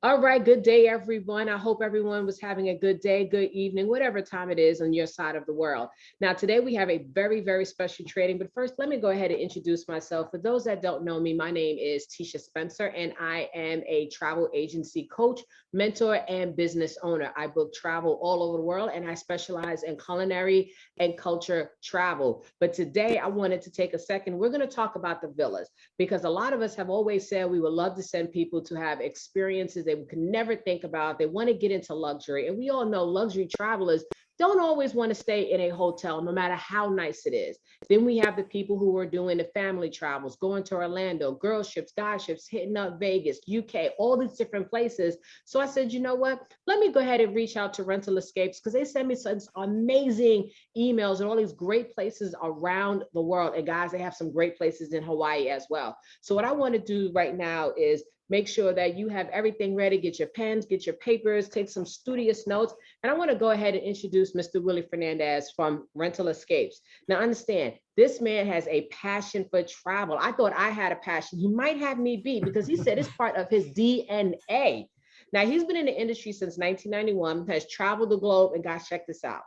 All right, good day, everyone. I hope everyone was having a good day, good evening, whatever time it is on your side of the world. Now, today we have a very, very special trading, but first, let me go ahead and introduce myself. For those that don't know me, my name is Tisha Spencer, and I am a travel agency coach, mentor, and business owner. I book travel all over the world, and I specialize in culinary and culture travel. But today, I wanted to take a second. We're going to talk about the villas because a lot of us have always said we would love to send people to have experiences they could never think about. They want to get into luxury. And we all know luxury travelers don't always want to stay in a hotel, no matter how nice it is. Then we have the people who are doing the family travels, going to Orlando, girl ships, guy ships, hitting up Vegas, UK, all these different places. So I said, you know what? Let me go ahead and reach out to Rental Escapes because they send me some amazing emails and all these great places around the world. And guys, they have some great places in Hawaii as well. So what I want to do right now is make sure that you have everything ready. Get your pens, get your papers, take some studious notes. And I want to go ahead and introduce Mr. Willie Fernandez from Rental Escapes. Now, understand, this man has a passion for travel. I thought I had a passion. He might have me beat because he said it's part of his DNA. Now, he's been in the industry since 1991, has traveled the globe, and guys, check this out.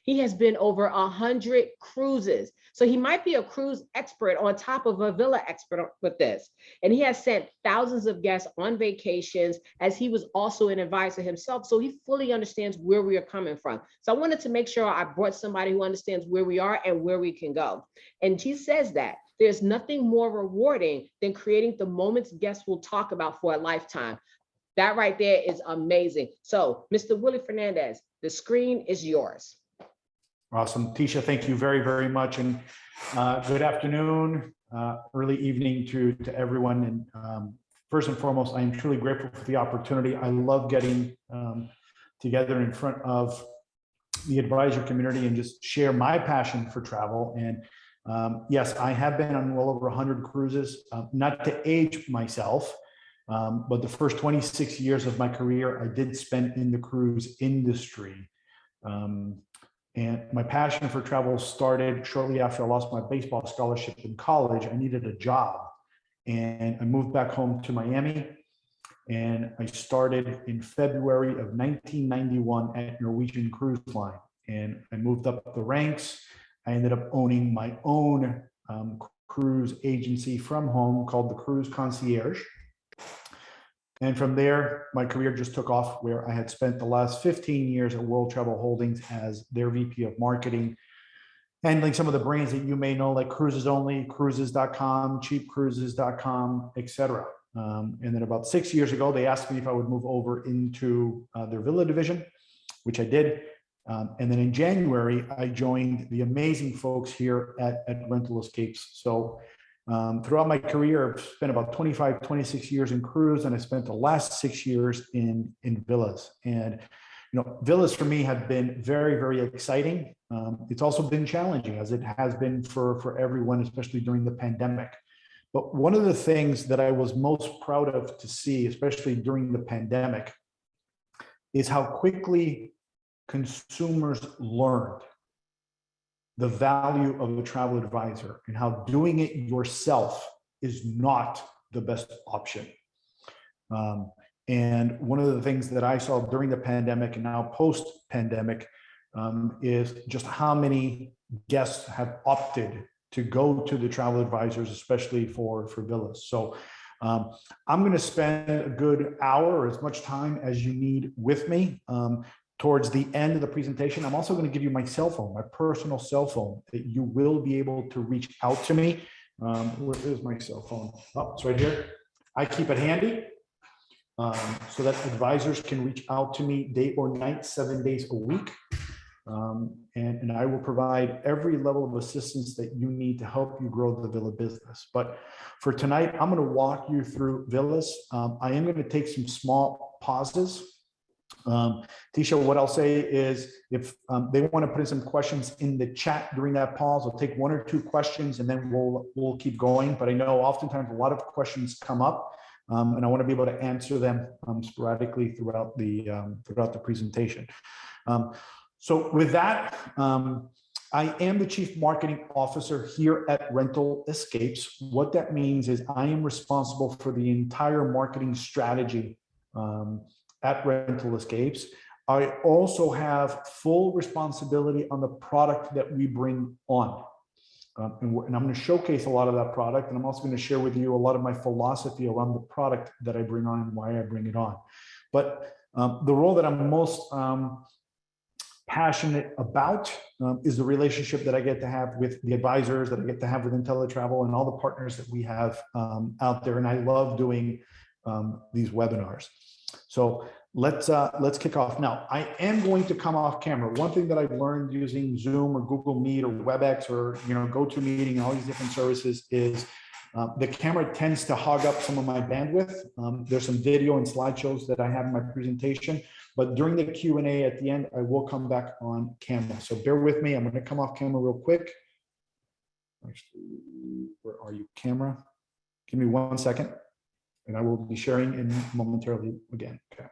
He has been over 100 cruises. So he might be a cruise expert on top of a villa expert with this. And he has sent thousands of guests on vacations as he was also an advisor himself. So he fully understands where we are coming from. So I wanted to make sure I brought somebody who understands where we are and where we can go. And he says that there's nothing more rewarding than creating the moments guests will talk about for a lifetime. That right there is amazing. So Mr. Willie Fernandez, the screen is yours. Awesome. Tisha, thank you very, very much. And good afternoon, early evening to everyone. And first and foremost, I am truly grateful for the opportunity. I love getting together in front of the advisor community and just share my passion for travel. And yes, I have been on well over 100 cruises, not to age myself, but the first 26 years of my career, I did spend in the cruise industry. And my passion for travel started shortly after I lost my baseball scholarship in college. I needed a job and I moved back home to Miami, and I started in February of 1991 at Norwegian Cruise Line. And I moved up the ranks. I ended up owning my own cruise agency from home called the Cruise Concierge. And from there, my career just took off, where I had spent the last 15 years at World Travel Holdings as their VP of marketing, handling some of the brands that you may know, like Cruises Only, Cruises.com, CheapCruises.com, etc. And then about 6 years ago, they asked me if I would move over into their Villa division, which I did. And then in January, I joined the amazing folks here at Rental Escapes. So throughout my career, I've spent about 25, 26 years in cruise, and I spent the last 6 years in villas. And, you know, villas for me have been very, very exciting. It's also been challenging, as it has been for everyone, especially during the pandemic. But one of the things that I was most proud of to see, especially during the pandemic, is how quickly consumers learned the value of a travel advisor and how doing it yourself is not the best option. And one of the things that I saw during the pandemic and now post-pandemic is just how many guests have opted to go to the travel advisors, especially for villas. So I'm going to spend a good hour or as much time as you need with me. Towards the end of the presentation, I'm also going to give you my cell phone, my personal cell phone, that you will be able to reach out to me. Where is my cell phone? Oh, it's right here. I keep it handy so that advisors can reach out to me day or night, 7 days a week. And I will provide every level of assistance that you need to help you grow the villa business. But for tonight, I'm going to walk you through villas. I am going to take some small pauses. Tisha, what I'll say is if they want to put in some questions in the chat during that pause, I'll take 1 or 2 questions and then we'll keep going. But I know oftentimes a lot of questions come up, and I want to be able to answer them sporadically throughout the presentation. So with that, I am the Chief Marketing Officer here at Rental Escapes. What that means is I am responsible for the entire marketing strategy at Rental Escapes. I also have full responsibility on the product that we bring on. And I'm going to showcase a lot of that product. And I'm also going to share with you a lot of my philosophy around the product that I bring on and why I bring it on. But the role that I'm most passionate about is the relationship that I get to have with the advisors, that I get to have with IntelliTravel and all the partners that we have out there. And I love doing these webinars. So let's kick off. Now, I am going to come off camera. One thing that I've learned using Zoom or Google Meet or WebEx or GoToMeeting and all these different services is the camera tends to hog up some of my bandwidth. There's some video and slideshows that I have in my presentation, but during the Q&A at the end, I will come back on camera. So bear with me. I'm going to come off camera real quick. Actually, where are you, camera? Give me 1 second, and I will be sharing in momentarily again. Okay.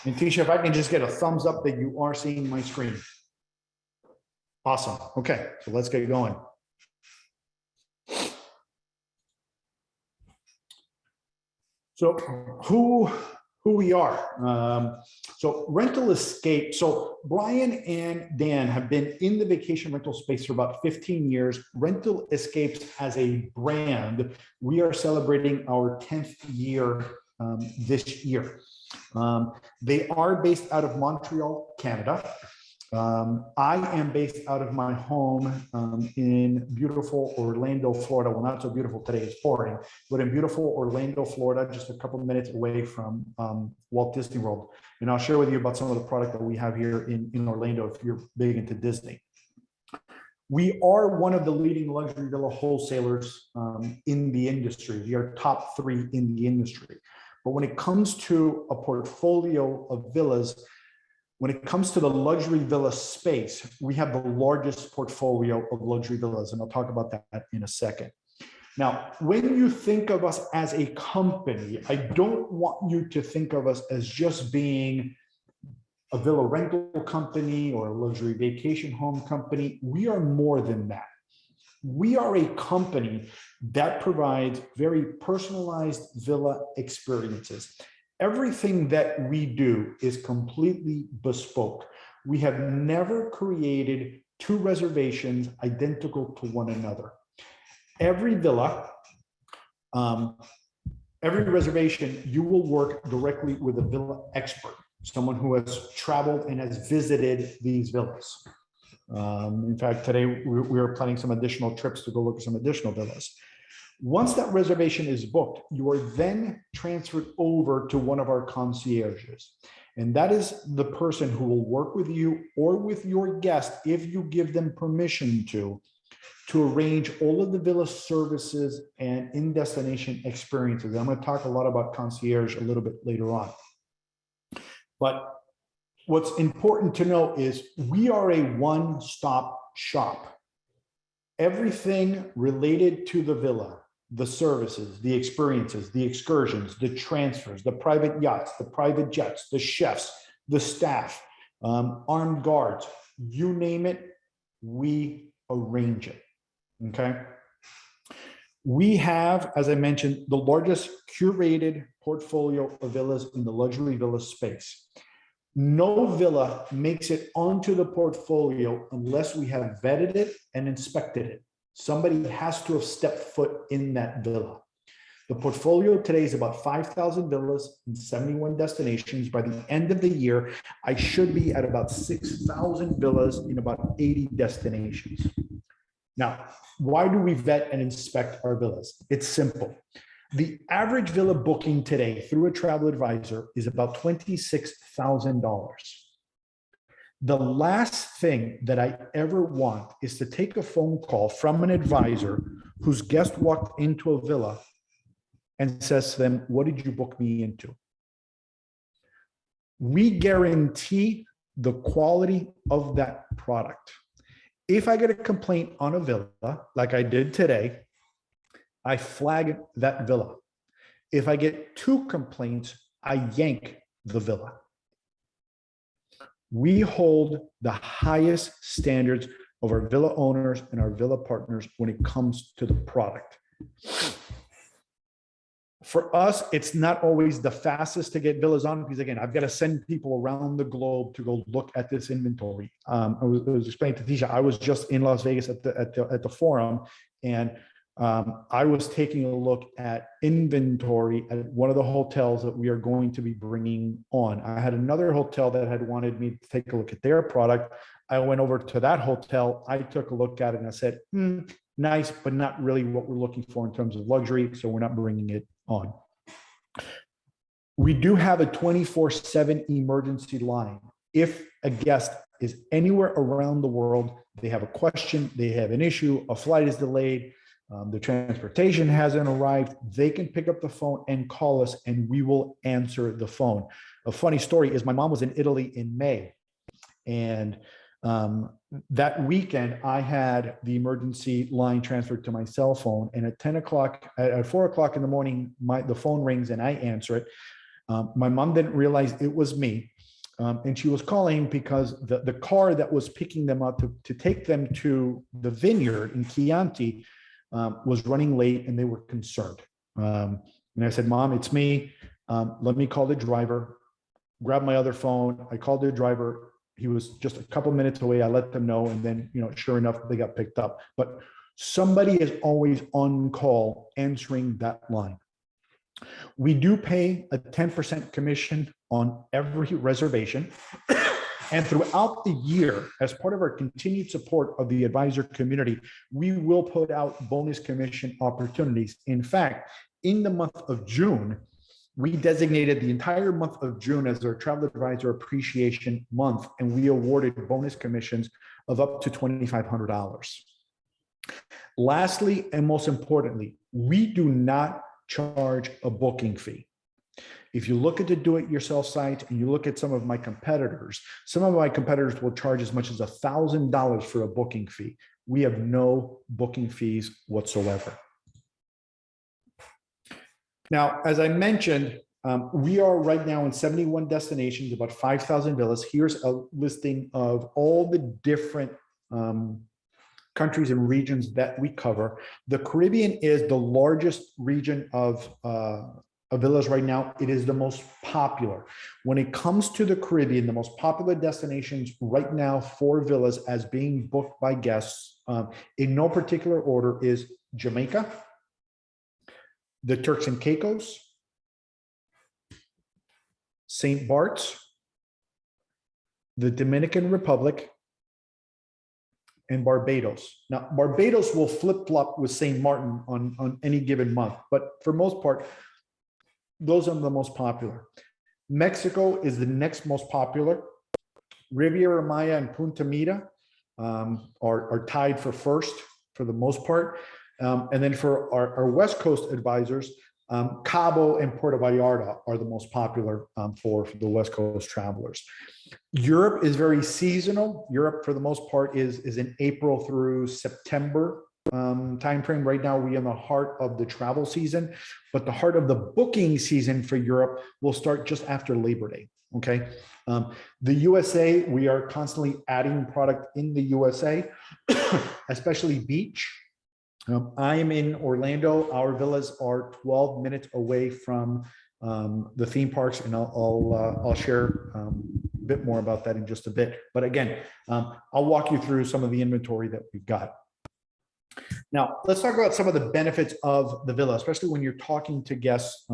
And Tisha, if I can just get a thumbs up that you are seeing my screen. Awesome. Okay, so let's get going. So who we are. So Rental Escape. So Brian and Dan have been in the vacation rental space for about 15 years. Rental Escapes as a brand, we are celebrating our 10th year this year. They are based out of Montreal, Canada. I am based out of my home in beautiful Orlando, Florida. Well, not so beautiful today, it's pouring, but in beautiful Orlando, Florida, just a couple of minutes away from Walt Disney World. And I'll share with you about some of the product that we have here in Orlando if you're big into Disney. We are one of the leading luxury villa wholesalers in the industry. We are top 3 in the industry. But when it comes to a portfolio of villas, when it comes to the luxury villa space, we have the largest portfolio of luxury villas, and I'll talk about that in a second. Now, when you think of us as a company, I don't want you to think of us as just being a villa rental company or a luxury vacation home company. We are more than that. We are a company that provides very personalized villa experiences. Everything that we do is completely bespoke. We have never created 2 reservations identical to one another. Every villa, every reservation, you will work directly with a villa expert, someone who has traveled and has visited these villas. In fact, today we are planning some additional trips to go look at some additional villas. Once that reservation is booked, you are then transferred over to one of our concierges. And that is the person who will work with you or with your guest, if you give them permission to arrange all of the villa services and in-destination experiences. I'm going to talk a lot about concierge a little bit later on. But what's important to know is we are a one-stop shop. Everything related to the villa, the services, the experiences, the excursions, the transfers, the private yachts, the private jets, the chefs, the staff, armed guards, you name it, we arrange it, okay? We have, as I mentioned, the largest curated portfolio of villas in the luxury villa space. No villa makes it onto the portfolio unless we have vetted it and inspected it. Somebody has to have stepped foot in that villa. The portfolio today is about 5,000 villas in 71 destinations. By the end of the year, I should be at about 6,000 villas in about 80 destinations. Now, why do we vet and inspect our villas? It's simple. The average villa booking today through a travel advisor is about $26,000. The last thing that I ever want is to take a phone call from an advisor whose guest walked into a villa and says to them, "What did you book me into?" We guarantee the quality of that product. If I get a complaint on a villa, like I did today, I flag that villa. If I get 2 complaints, I yank the villa. We hold the highest standards of our villa owners and our villa partners when it comes to the product. For us, it's not always the fastest to get villas on, because again, I've got to send people around the globe to go look at this inventory. I was explaining to Tisha, I was just in Las Vegas at the forum, and I was taking a look at inventory at one of the hotels that we are going to be bringing on. I had another hotel that had wanted me to take a look at their product. I went over to that hotel. I took a look at it and I said, nice, but not really what we're looking for in terms of luxury. So we're not bringing it on. We do have a 24/7 emergency line. If a guest is anywhere around the world, they have a question, they have an issue, a flight is delayed, the transportation hasn't arrived, they can pick up the phone and call us and we will answer the phone. A funny story is my mom was in Italy in May, and that weekend I had the emergency line transferred to my cell phone, and at 4 o'clock in the morning, the phone rings and I answer it. My mom didn't realize it was me. And she was calling because the car that was picking them up to take them to the vineyard in Chianti was running late, and they were concerned. And I said, Mom, it's me. Let me call the driver. Grab my other phone. I called the driver. He was just a couple minutes away. I let them know. And then, sure enough, they got picked up. But somebody is always on call answering that line. We do pay a 10% commission on every reservation. And throughout the year, as part of our continued support of the advisor community, we will put out bonus commission opportunities. In fact, in the month of June, we designated the entire month of June as our Travel Advisor Appreciation Month, and we awarded bonus commissions of up to $2,500. Lastly, and most importantly, we do not charge a booking fee. If you look at the do-it-yourself site and you look at some of my competitors will charge as much as $1,000 for a booking fee. We have no booking fees whatsoever. Now, as I mentioned, we are right now in 71 destinations, about 5,000 villas. Here's a listing of all the different countries and regions that we cover. The Caribbean is the largest region of villas right now. It is the most popular. When it comes to the Caribbean, the most popular destinations right now for villas as being booked by guests, in no particular order, is Jamaica, the Turks and Caicos, St. Bart's, the Dominican Republic, and Barbados. Now, Barbados will flip-flop with St. Martin on any given month, but for most part, those are the most popular. Mexico is the next most popular. Riviera Maya and Punta Mita are tied for first for the most part. And then for our West Coast advisors, Cabo and Puerto Vallarta are the most popular for the West Coast travelers. Europe is very seasonal. Europe, for the most part, is in April through September timeframe. Right now, we're in the heart of the travel season, but the heart of the booking season for Europe will start just after Labor Day. Okay. The USA, we are constantly adding product in the USA, especially beach. I am in Orlando. Our villas are 12 minutes away from the theme parks, and I'll share a bit more about that in just a bit. But again, I'll walk you through some of the inventory that we've got. Now, let's talk about some of the benefits of the villa, especially when you're talking to guests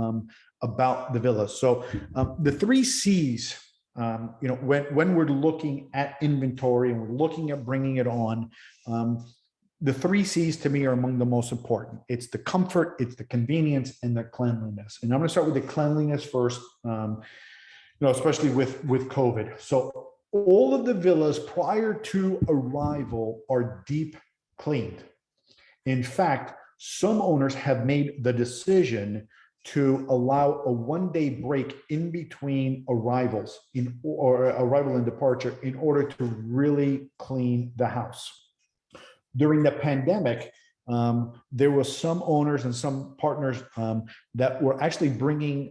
about the villa. So the 3 C's, when we're looking at inventory and we're looking at bringing it on, the 3 C's to me are among the most important. It's the comfort, it's the convenience, and the cleanliness. And I'm going to start with the cleanliness first, especially with COVID. So all of the villas prior to arrival are deep cleaned. In fact, some owners have made the decision to allow a 1-day break in between arrivals or arrival and departure in order to really clean the house. During the pandemic, there were some owners and some partners that were actually bringing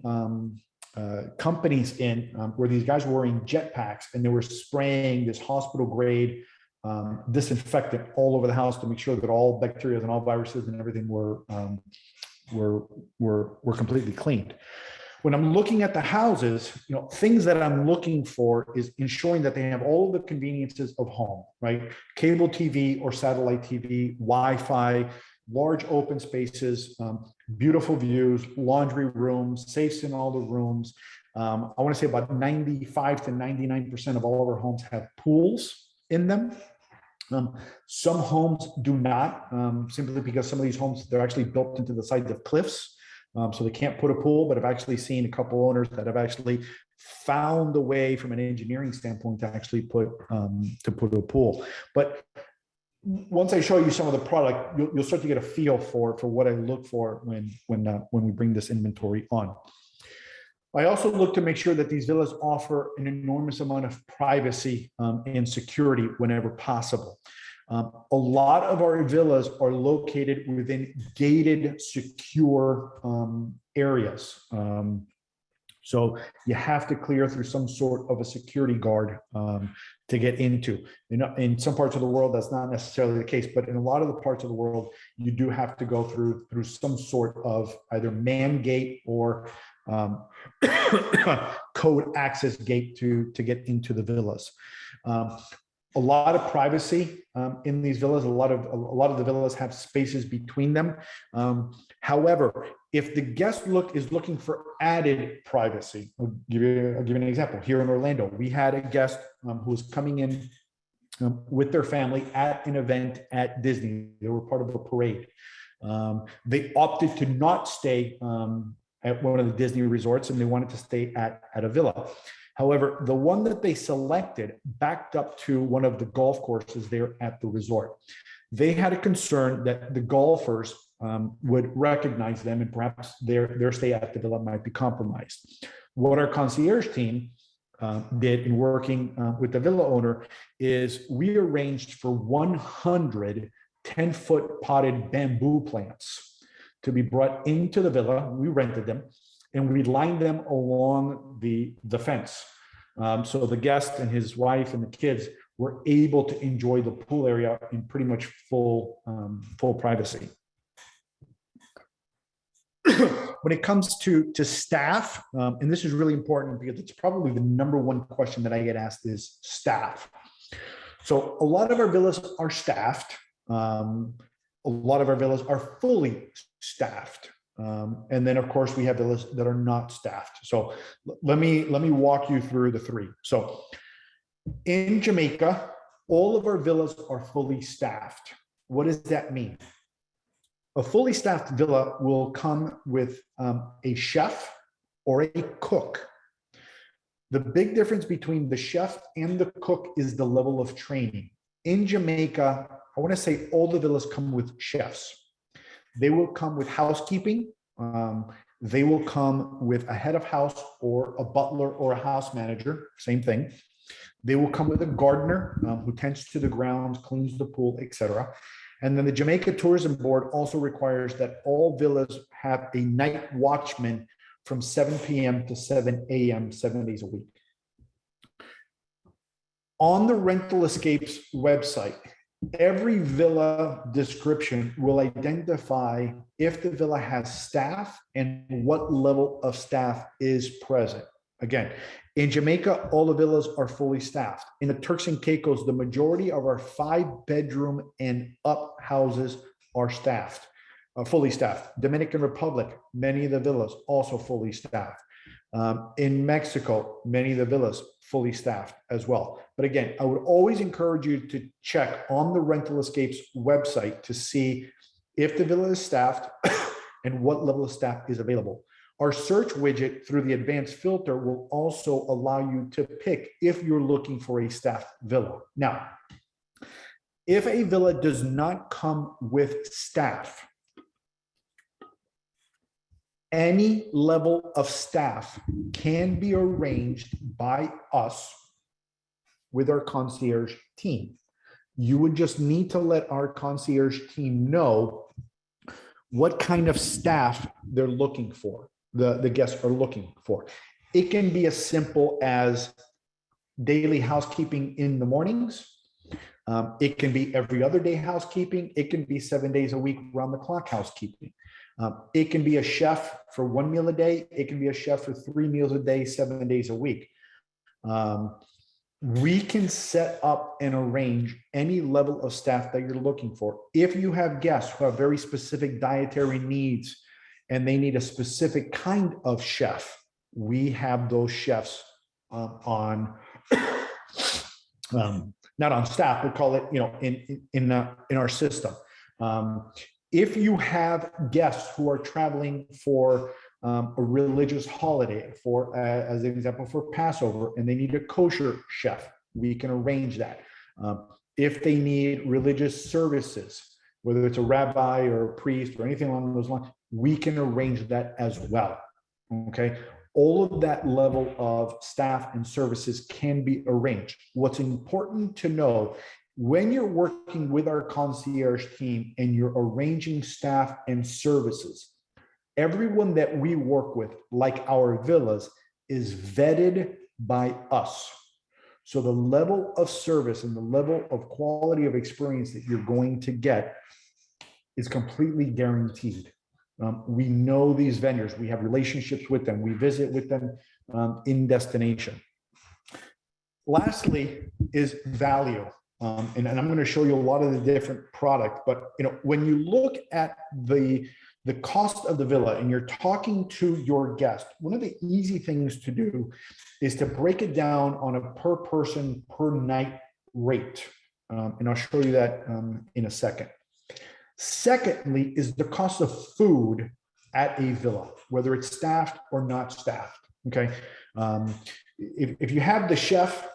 companies in where these guys were wearing jetpacks and they were spraying this hospital grade disinfectant all over the house to make sure that all bacteria and all viruses and everything were completely cleaned. When I'm looking at the houses, things that I'm looking for is ensuring that they have all the conveniences of home, right? Cable TV or satellite TV, Wi-Fi, large open spaces, beautiful views, laundry rooms, safes in all the rooms. I want to say about 95 to 99% of all of our homes have pools in them. Some homes do not, simply because some of these homes, they're actually built into the sides of cliffs. So they can't put a pool, but I've actually seen a couple owners that have actually found a way from an engineering standpoint to actually put a pool. But once I show you some of the product, you'll start to get a feel for what I look for when we bring this inventory on. I also look to make sure that these villas offer an enormous amount of privacy and security whenever possible. A lot of our villas are located within gated, secure areas. So you have to clear through some sort of a security guard to get into. In some parts of the world, that's not necessarily the case, but in a lot of the parts of the world, you do have to go through some sort of either man gate or code access gate to get into the villas. A lot of privacy in these villas. A lot of the villas have spaces between them. However, if the guest is looking for added privacy, I'll give you an example. Here in Orlando, we had a guest who was coming in with their family at an event at Disney. They were part of a parade. They opted to not stay at one of the Disney resorts, and they wanted to stay at a villa. However, the one that they selected backed up to one of the golf courses there at the resort. They had a concern that the golfers would recognize them and perhaps their stay at the villa might be compromised. What our concierge team did in working with the villa owner is we arranged for 100 10-foot potted bamboo plants to be brought into the villa. We rented them, and we lined them along the fence. So the guest and his wife and the kids were able to enjoy the pool area in pretty much full privacy. When it comes to staff, and this is really important because it's probably the number one question that I get asked is staff. So a lot of our villas are staffed. A lot of our villas are fully staffed. And then of course we have villas that are not staffed. So let me walk you through the three. So in Jamaica, all of our villas are fully staffed. What does that mean? A fully staffed villa will come with a chef or a cook. The big difference between the chef and the cook is the level of training. In Jamaica, I want to say all the villas come with chefs. They will come with housekeeping. They will come with a head of house or a butler or a house manager, same thing. They will come with a gardener who tends to the grounds, cleans the pool, etc. And then the Jamaica Tourism Board also requires that all villas have a night watchman from 7 p.m. to 7 a.m., 7 days a week. On the Rental Escapes website, every villa description will identify if the villa has staff and what level of staff is present. Again, in Jamaica, all the villas are fully staffed. In the Turks and Caicos, the majority of our 5-bedroom and up houses are staffed, fully staffed. Dominican Republic, many of the villas also fully staffed. In Mexico, many of the villas fully staffed as well. But again, I would always encourage you to check on the Rental Escapes website to see if the villa is staffed and what level of staff is available. Our search widget through the advanced filter will also allow you to pick if you're looking for a staffed villa. Now, if a villa does not come with staff, any level of staff can be arranged by us with our concierge team. You would just need to let our concierge team know what kind of staff they're looking for, the guests are looking for. It can be as simple as daily housekeeping in the mornings. It can be every other day housekeeping. It can be 7 days a week, round the clock housekeeping. It can be a chef for 1 meal a day. It can be a chef for 3 meals a day, 7 days a week. We can set up and arrange any level of staff that you're looking for. If you have guests who have very specific dietary needs and they need a specific kind of chef, we have those chefs on not on staff, but call it, in our system. If you have guests who are traveling for a religious holiday, for as an example, for Passover, and they need a kosher chef, we can arrange that. If they need religious services, whether it's a rabbi or a priest or anything along those lines, we can arrange that as well. Okay. All of that level of staff and services can be arranged. What's important to know, when you're working with our concierge team and you're arranging staff and services, everyone that we work with, like our villas, is vetted by us. So the level of service and the level of quality of experience that you're going to get is completely guaranteed. We know these vendors, we have relationships with them, we visit with them in destination. Lastly is value. And I'm going to show you a lot of the different product, but when you look at the cost of the villa and you're talking to your guest, one of the easy things to do is to break it down on a per person per night rate. And I'll show you that in a second. Secondly is the cost of food at a villa, whether it's staffed or not staffed. Okay. If you have the chef,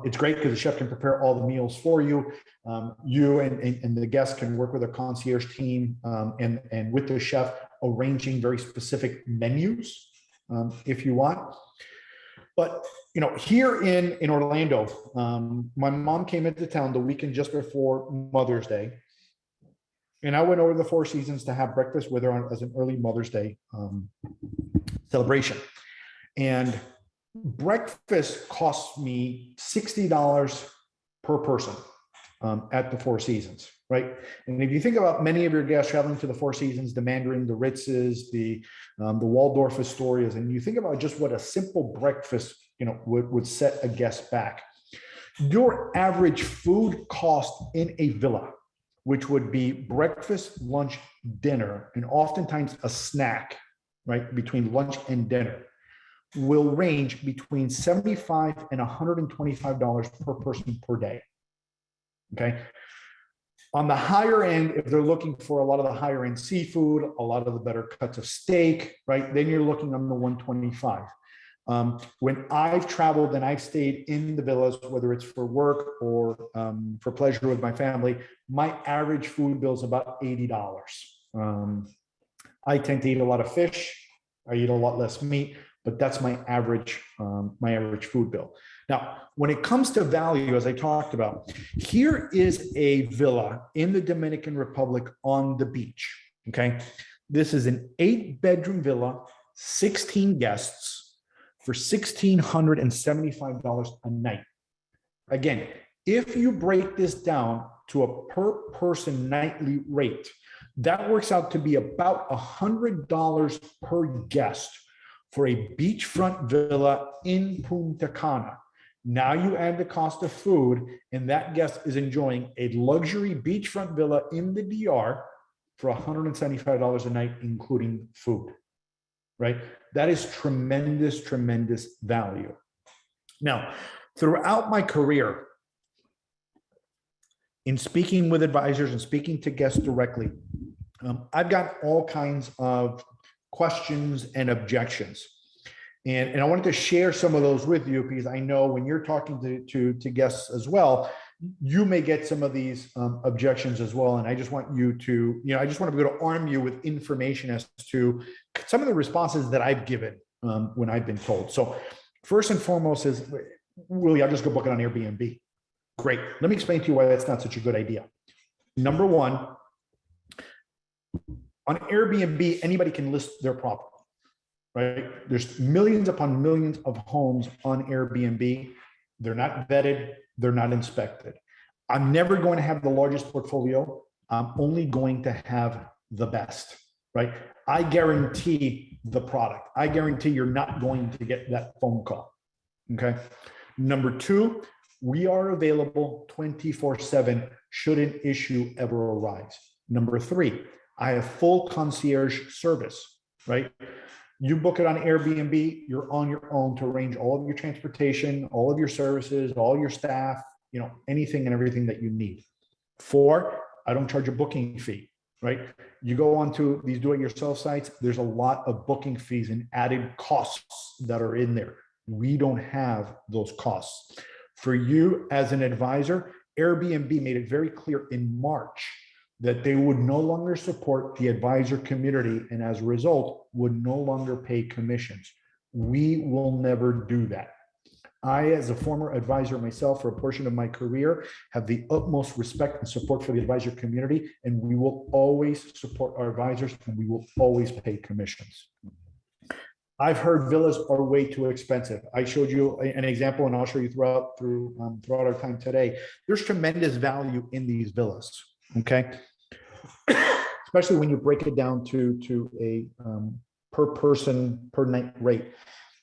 it's great because the chef can prepare all the meals for you. You and the guests can work with a concierge team and with the chef arranging very specific menus if you want. But here in Orlando, my mom came into town the weekend just before Mother's Day. And I went over to the Four Seasons to have breakfast with her as an early Mother's Day celebration. And breakfast cost me $60 per person at the Four Seasons, right? And if you think about many of your guests traveling to the Four Seasons, the Mandarin, the Ritzes, the Waldorf Astorias, and you think about just what a simple breakfast, would set a guest back. Your average food cost in a villa, which would be breakfast, lunch, dinner, and oftentimes a snack, right, between lunch and dinner, will range between $75 and $125 per person per day. Okay. On the higher end, if they're looking for a lot of the higher end seafood, a lot of the better cuts of steak, right, then you're looking on the 125. When I've traveled and I've stayed in the villas, whether it's for work or for pleasure with my family, my average food bill is about $80. I tend to eat a lot of fish. I eat a lot less meat, but that's my average food bill. Now, when it comes to value, as I talked about, here is a villa in the Dominican Republic on the beach. Okay, this is an 8-bedroom villa, 16 guests, for $1,675 a night. Again, if you break this down to a per person nightly rate, that works out to be about $100 per guest for a beachfront villa in Punta Cana. Now you add the cost of food, and that guest is enjoying a luxury beachfront villa in the DR for $175 a night, including food, right? That is tremendous, tremendous value. Now, throughout my career, in speaking with advisors and speaking to guests directly, I've got all kinds of questions and objections. And I wanted to share some of those with you because I know when you're talking to guests as well, you may get some of these objections as well. And I just want you to, I just want to be able to arm you with information as to some of the responses that I've given when I've been told. So first and foremost is, Willie, I'll just go book it on Airbnb. Great. Let me explain to you why that's not such a good idea. Number one, on Airbnb, anybody can list their property, right? There's millions upon millions of homes on Airbnb. They're not vetted. They're not inspected. I'm never going to have the largest portfolio. I'm only going to have the best, right? I guarantee the product. I guarantee you're not going to get that phone call, okay? Number two, we are available 24/7 should an issue ever arise. Number three, I have full concierge service, right? You book it on Airbnb, you're on your own to arrange all of your transportation, all of your services, all your staff, anything and everything that you need. Four, I don't charge a booking fee, right? You go onto these do-it-yourself sites, there's a lot of booking fees and added costs that are in there. We don't have those costs. For you as an advisor, Airbnb made it very clear in March that they would no longer support the advisor community and as a result would no longer pay commissions. We will never do that. I, as a former advisor myself for a portion of my career, have the utmost respect and support for the advisor community, and we will always support our advisors and we will always pay commissions. I've heard villas are way too expensive. I showed you an example, and I'll show you throughout our time today. There's tremendous value in these villas, okay? Especially when you break it down to a per person per night rate.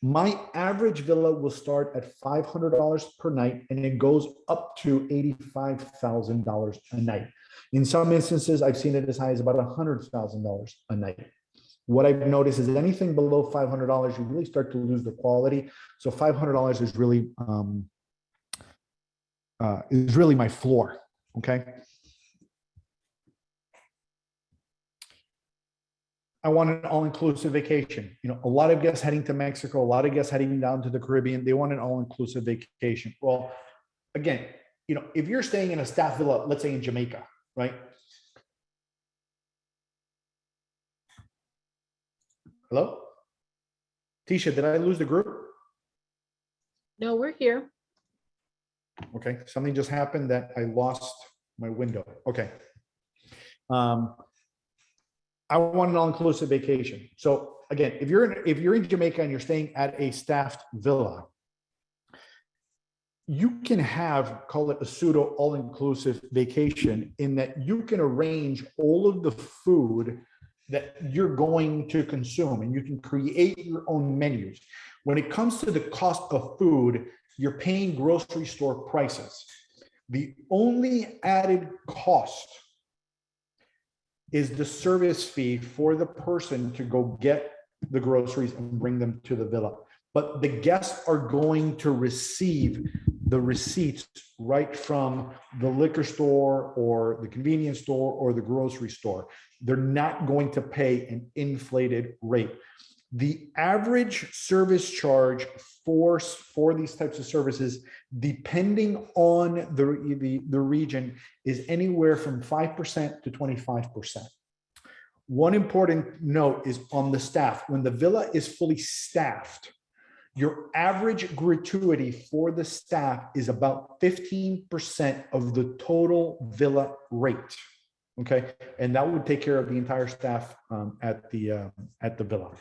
My average villa will start at $500 per night, and it goes up to $85,000 a night. In some instances, I've seen it as high as about $100,000 a night. What I've noticed is anything below $500, you really start to lose the quality. So $500 is really my floor. Okay. I want an all-inclusive vacation. A lot of guests heading to Mexico, a lot of guests heading down to the Caribbean, they want an all-inclusive vacation. Well, again, if you're staying in a staff villa, let's say in Jamaica, right? Hello? Tisha, did I lose the group? No, we're here. Okay, something just happened that I lost my window. Okay. I want an all-inclusive vacation. So again, if you're in Jamaica and you're staying at a staffed villa, you can call it a pseudo all-inclusive vacation in that you can arrange all of the food that you're going to consume and you can create your own menus. When it comes to the cost of food, you're paying grocery store prices. The only added cost is the service fee for the person to go get the groceries and bring them to the villa. But the guests are going to receive the receipts right from the liquor store or the convenience store or the grocery store. They're not going to pay an inflated rate. The average service charge for these types of services, depending on the region, is anywhere from 5% to 25%. One important note is on the staff. When the villa is fully staffed, your average gratuity for the staff is about 15% of the total villa rate. Okay, and that would take care of the entire staff at the villa.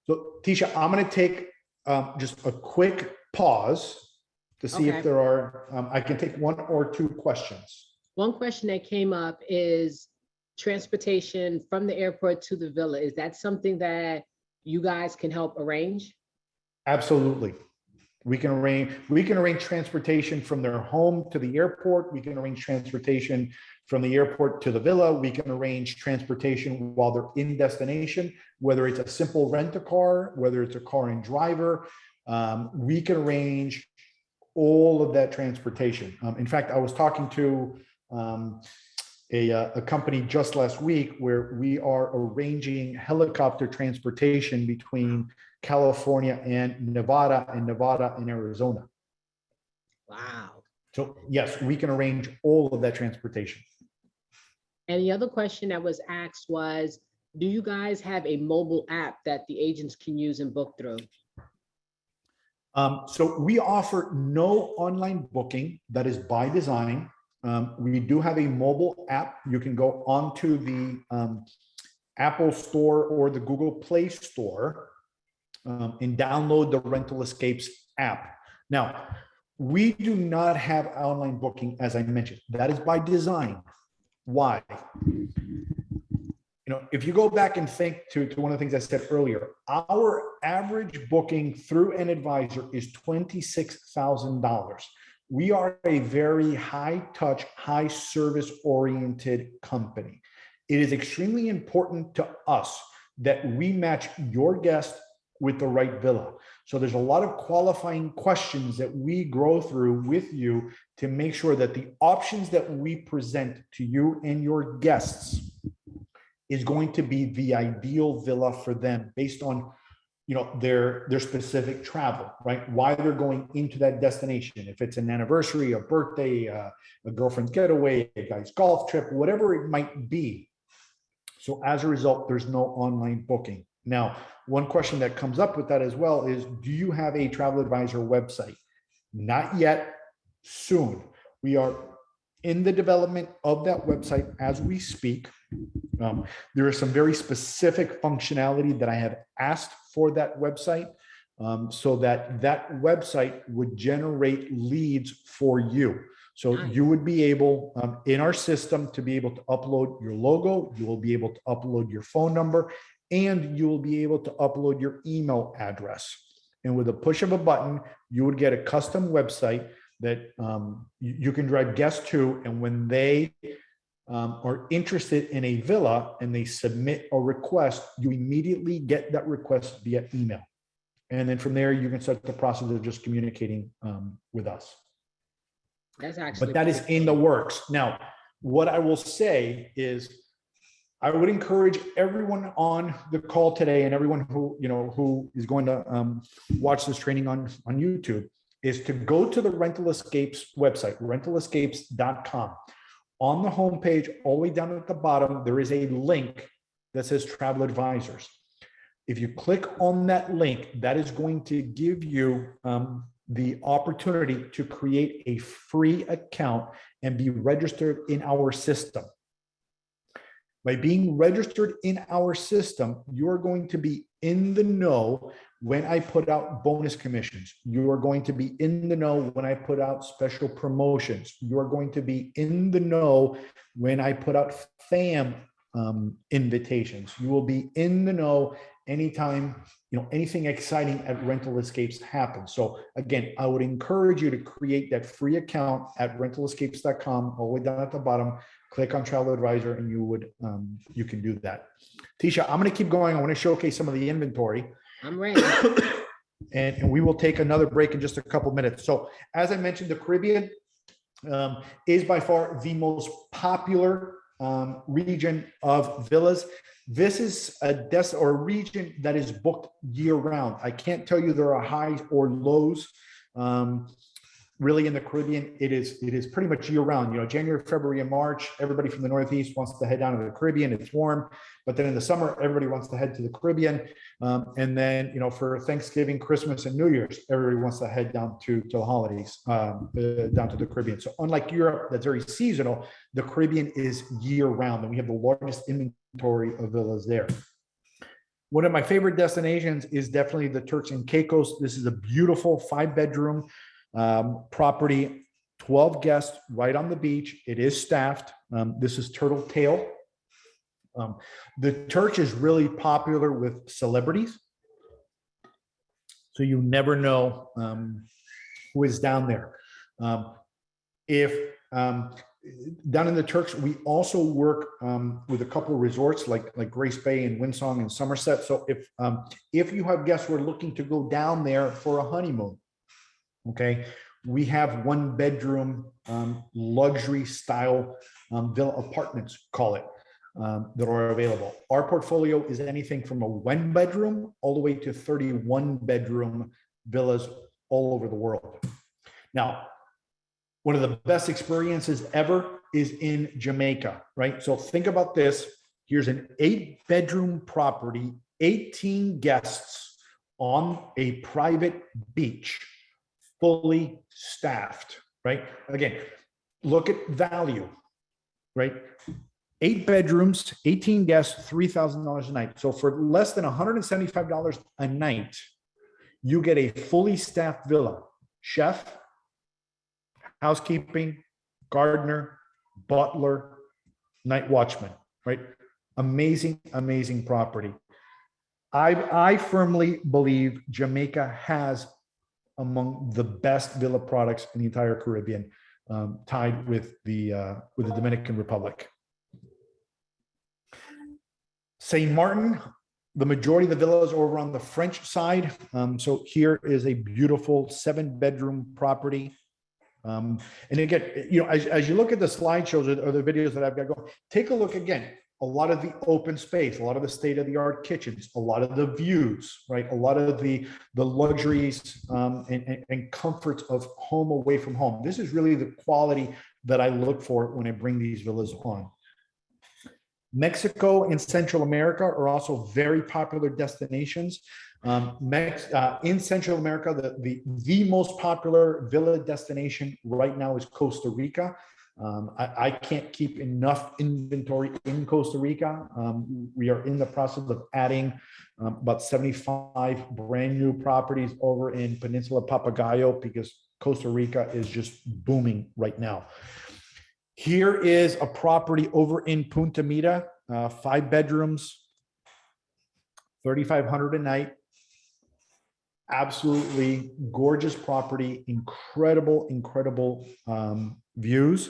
So, Tisha, I'm going to take just a quick pause to see if there are, I can take one or two questions. One question that came up is transportation from the airport to the villa. Is that something that you guys can help arrange? Absolutely. We can arrange transportation from their home to the airport. We can arrange transportation from the airport to the villa. We can arrange transportation while they're in destination, whether it's a simple rent-a-car, whether it's a car and driver. We can arrange all of that transportation. In fact, I was talking to a company just last week where we are arranging helicopter transportation between California and Nevada and Arizona. Wow. So yes, we can arrange all of that transportation. And the other question that was asked was, do you guys have a mobile app that the agents can use and book through? So we offer no online booking. That is by design. We do have a mobile app. You can go onto the Apple Store or the Google Play Store and download the Rental Escapes app. Now, we do not have online booking, as I mentioned. That is by design. Why? If you go back and think to one of the things I said earlier, our average booking through an advisor is $26,000. We are a very high touch, high service oriented company. It is extremely important to us that we match your guest with the right villa. So there's a lot of qualifying questions that we go through with you to make sure that the options that we present to you and your guests is going to be the ideal villa for them based on their specific travel, right? Why they're going into that destination. If it's an anniversary, a birthday, a girlfriend's getaway, a guy's golf trip, whatever it might be. So as a result, there's no online booking. Now, one question that comes up with that as well is, do you have a travel advisor website? Not yet, soon. We are in the development of that website as we speak. There is some very specific functionality that I have asked for that website, so that website would generate leads for you. So Nice. you would be able, in our system, to be able to upload your logo, you will be able to upload your phone number, and you will be able to upload your email address. And with a push of a button, you would get a custom website that you can drive guests to. And when they are interested in a villa and they submit a request, you immediately get that request via email. And then from there, you can start the process of just communicating with us. That's actually, But that is in the works. Now, what I will say is, I would encourage everyone on the call today and everyone who is going to watch this training on YouTube is to go to the Rental Escapes website, rentalescapes.com. On the homepage, all the way down at the bottom, there is a link that says Travel Advisors. If you click on that link, that is going to give you the opportunity to create a free account and be registered in our system. By being registered in our system, you are going to be in the know when I put out bonus commissions. You are going to be in the know when I put out special promotions. You are going to be in the know when I put out FAM invitations. You will be in the know anytime anything exciting at Rental Escapes happens. So again, I would encourage you to create that free account at rentalescapes.com, all the way down at the bottom. Click on Travel Advisor, and you can do that. Tisha, I'm going to keep going. I want to showcase some of the inventory. I'm ready. And we will take another break in just a couple minutes. So as I mentioned, the Caribbean is by far the most popular region of villas. This is a region that is booked year round. I can't tell you there are highs or lows. Really in the Caribbean, it is pretty much year round. January, February, and March, everybody from the Northeast wants to head down to the Caribbean. It's warm, but then in the summer, everybody wants to head to the Caribbean. And then, for Thanksgiving, Christmas, and New Year's, everybody wants to head down to the holidays, down to the Caribbean. So unlike Europe, that's very seasonal, the Caribbean is year round, and we have the largest inventory of villas there. One of my favorite destinations is definitely the Turks and Caicos. This is a beautiful 5-bedroom property, 12 guests right on the beach. It is staffed. This is Turtle Tail. The Turks is really popular with celebrities. So you never know who is down there. Down in the Turks, we also work with a couple of resorts like Grace Bay and Windsong and Somerset. So if you have guests who are looking to go down there for a honeymoon, okay, we have 1-bedroom luxury style villa apartments, call it, that are available. Our portfolio is anything from a 1-bedroom all the way to 31-bedroom villas all over the world. Now, one of the best experiences ever is in Jamaica, right? So think about this. Here's an 8-bedroom property, 18 guests on a private beach, fully staffed, right? Again, look at value, right? 8 bedrooms, 18 guests, $3,000 a night. So for less than $175 a night, you get a fully staffed villa, chef, housekeeping, gardener, butler, night watchman, right? Amazing, amazing property. I firmly believe Jamaica has among the best villa products in the entire Caribbean, tied with the Dominican Republic. St. Martin, the majority of the villas are over on the French side. So here is a beautiful 7-bedroom property. And again, you know, as you look at the slideshows or the videos that I've got going, take a look again. A lot of the open space, a lot of the state-of-the-art kitchens, a lot of the views, right? A lot of the luxuries and comforts of home away from home. This is really the quality that I look for when I bring these villas on. Mexico and Central America are also very popular destinations. In Central America, the most popular villa destination right now is Costa Rica. I can't keep enough inventory in Costa Rica. We are in the process of adding about 75 brand new properties over in Peninsula Papagayo because Costa Rica is just booming right now. Here is a property over in Punta Mita, 5 bedrooms, $3,500 a night. Absolutely gorgeous property, incredible, incredible views.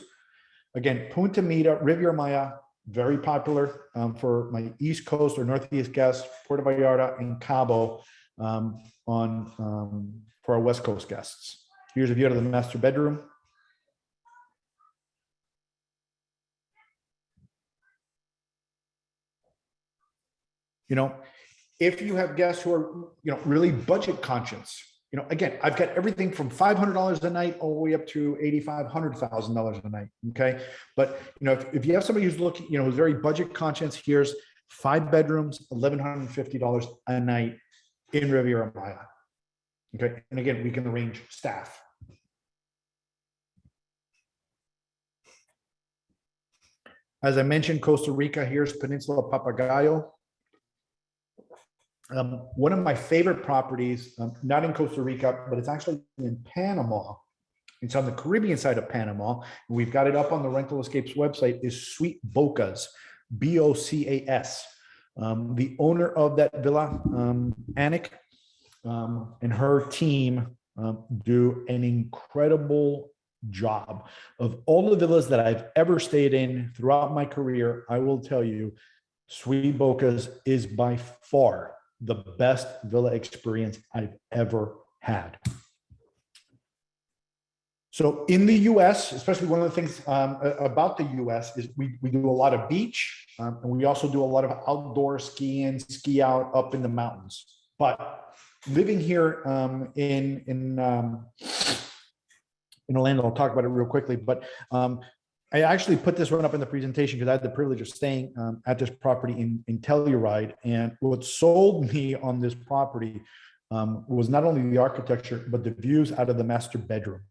Again, Punta Mita, Riviera Maya, very popular for my East Coast or Northeast guests, Puerto Vallarta and Cabo for our West Coast guests. Here's a view of the master bedroom. You know, if you have guests who are, you know, really budget conscious, you know, again, I've got everything from $500 a night all the way up to $8,500, $1,000 a night. Okay. But, you know, if you have somebody who's looking, you know, who's very budget conscious, here's 5 bedrooms, $1,150 a night in Riviera Maya. Okay. And again, we can arrange staff. As I mentioned, Costa Rica, here's Peninsula Papagayo. One of my favorite properties, not in Costa Rica, but it's actually in Panama. It's on the Caribbean side of Panama. We've got it up on the Rental Escapes website, is Sweet Bocas, B-O-C-A-S. The owner of that villa, Anik, and her team do an incredible job. Of all the villas that I've ever stayed in throughout my career, I will tell you, Sweet Bocas is by far the best villa experience I've ever had. So in the US, especially one of the things about the US is we do a lot of beach and we also do a lot of outdoor skiing, ski out up in the mountains. But living here in Orlando, I'll talk about it real quickly, but I actually put this one up in the presentation because I had the privilege of staying at this property in Telluride. And what sold me on this property was not only the architecture, but the views out of the master bedroom.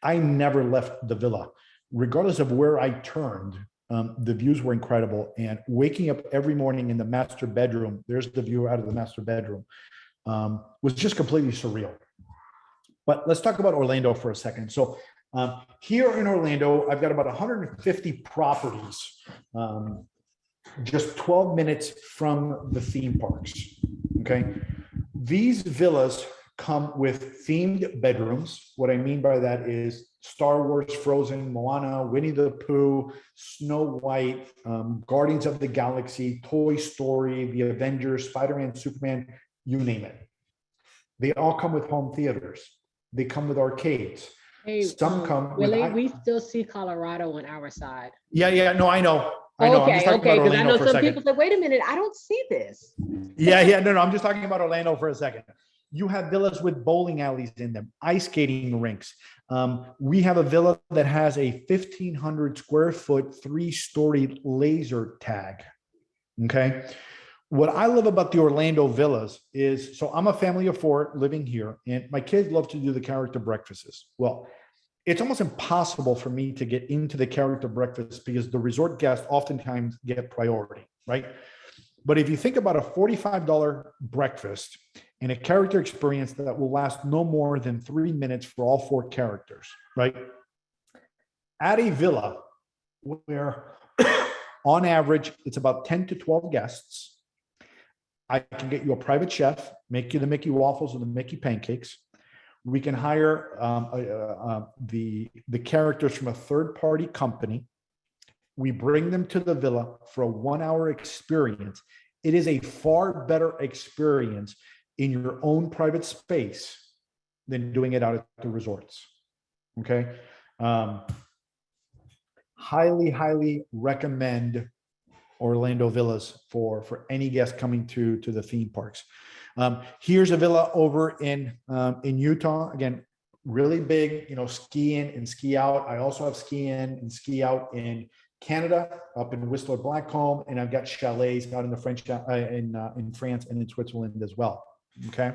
I never left the villa. Regardless of where I turned, the views were incredible. And waking up every morning in the master bedroom, there's the view out of the master bedroom, was just completely surreal. But let's talk about Orlando for a second. So here in Orlando, I've got about 150 properties, just 12 minutes from the theme parks, okay? These villas come with themed bedrooms. What I mean by that is Star Wars, Frozen, Moana, Winnie the Pooh, Snow White, Guardians of the Galaxy, Toy Story, The Avengers, Spider-Man, Superman, you name it. They all come with home theaters. They come with arcades. Hey, some come Willie, with, we still see Colorado on our side. Yeah, no, I know. I know. Okay, because I know some people say, wait a minute, I don't see this. Yeah, no, I'm just talking about Orlando for a second. You have villas with bowling alleys in them, ice skating rinks. We have a villa that has a 1,500 square foot, 3-story laser tag. Okay. What I love about the Orlando villas is, so I'm a family of 4 living here, and my kids love to do the character breakfasts. Well, it's almost impossible for me to get into the character breakfast because the resort guests oftentimes get priority, right? But if you think about a $45 breakfast and a character experience that will last no more than 3 minutes for all 4 characters, right? At a villa where on average, it's about 10 to 12 guests, I can get you a private chef, make you the Mickey waffles or the Mickey pancakes. We can hire the characters from a third-party company. We bring them to the villa for a 1-hour experience. It is a far better experience in your own private space than doing it out at the resorts. Okay. Highly recommend Orlando villas for any guest coming to the theme parks. Here's a villa over in Utah. Again, really big, ski in and ski out. I also have ski in and ski out in Canada, up in Whistler Blackcomb, and I've got chalets out in the French in France and in Switzerland as well. Okay.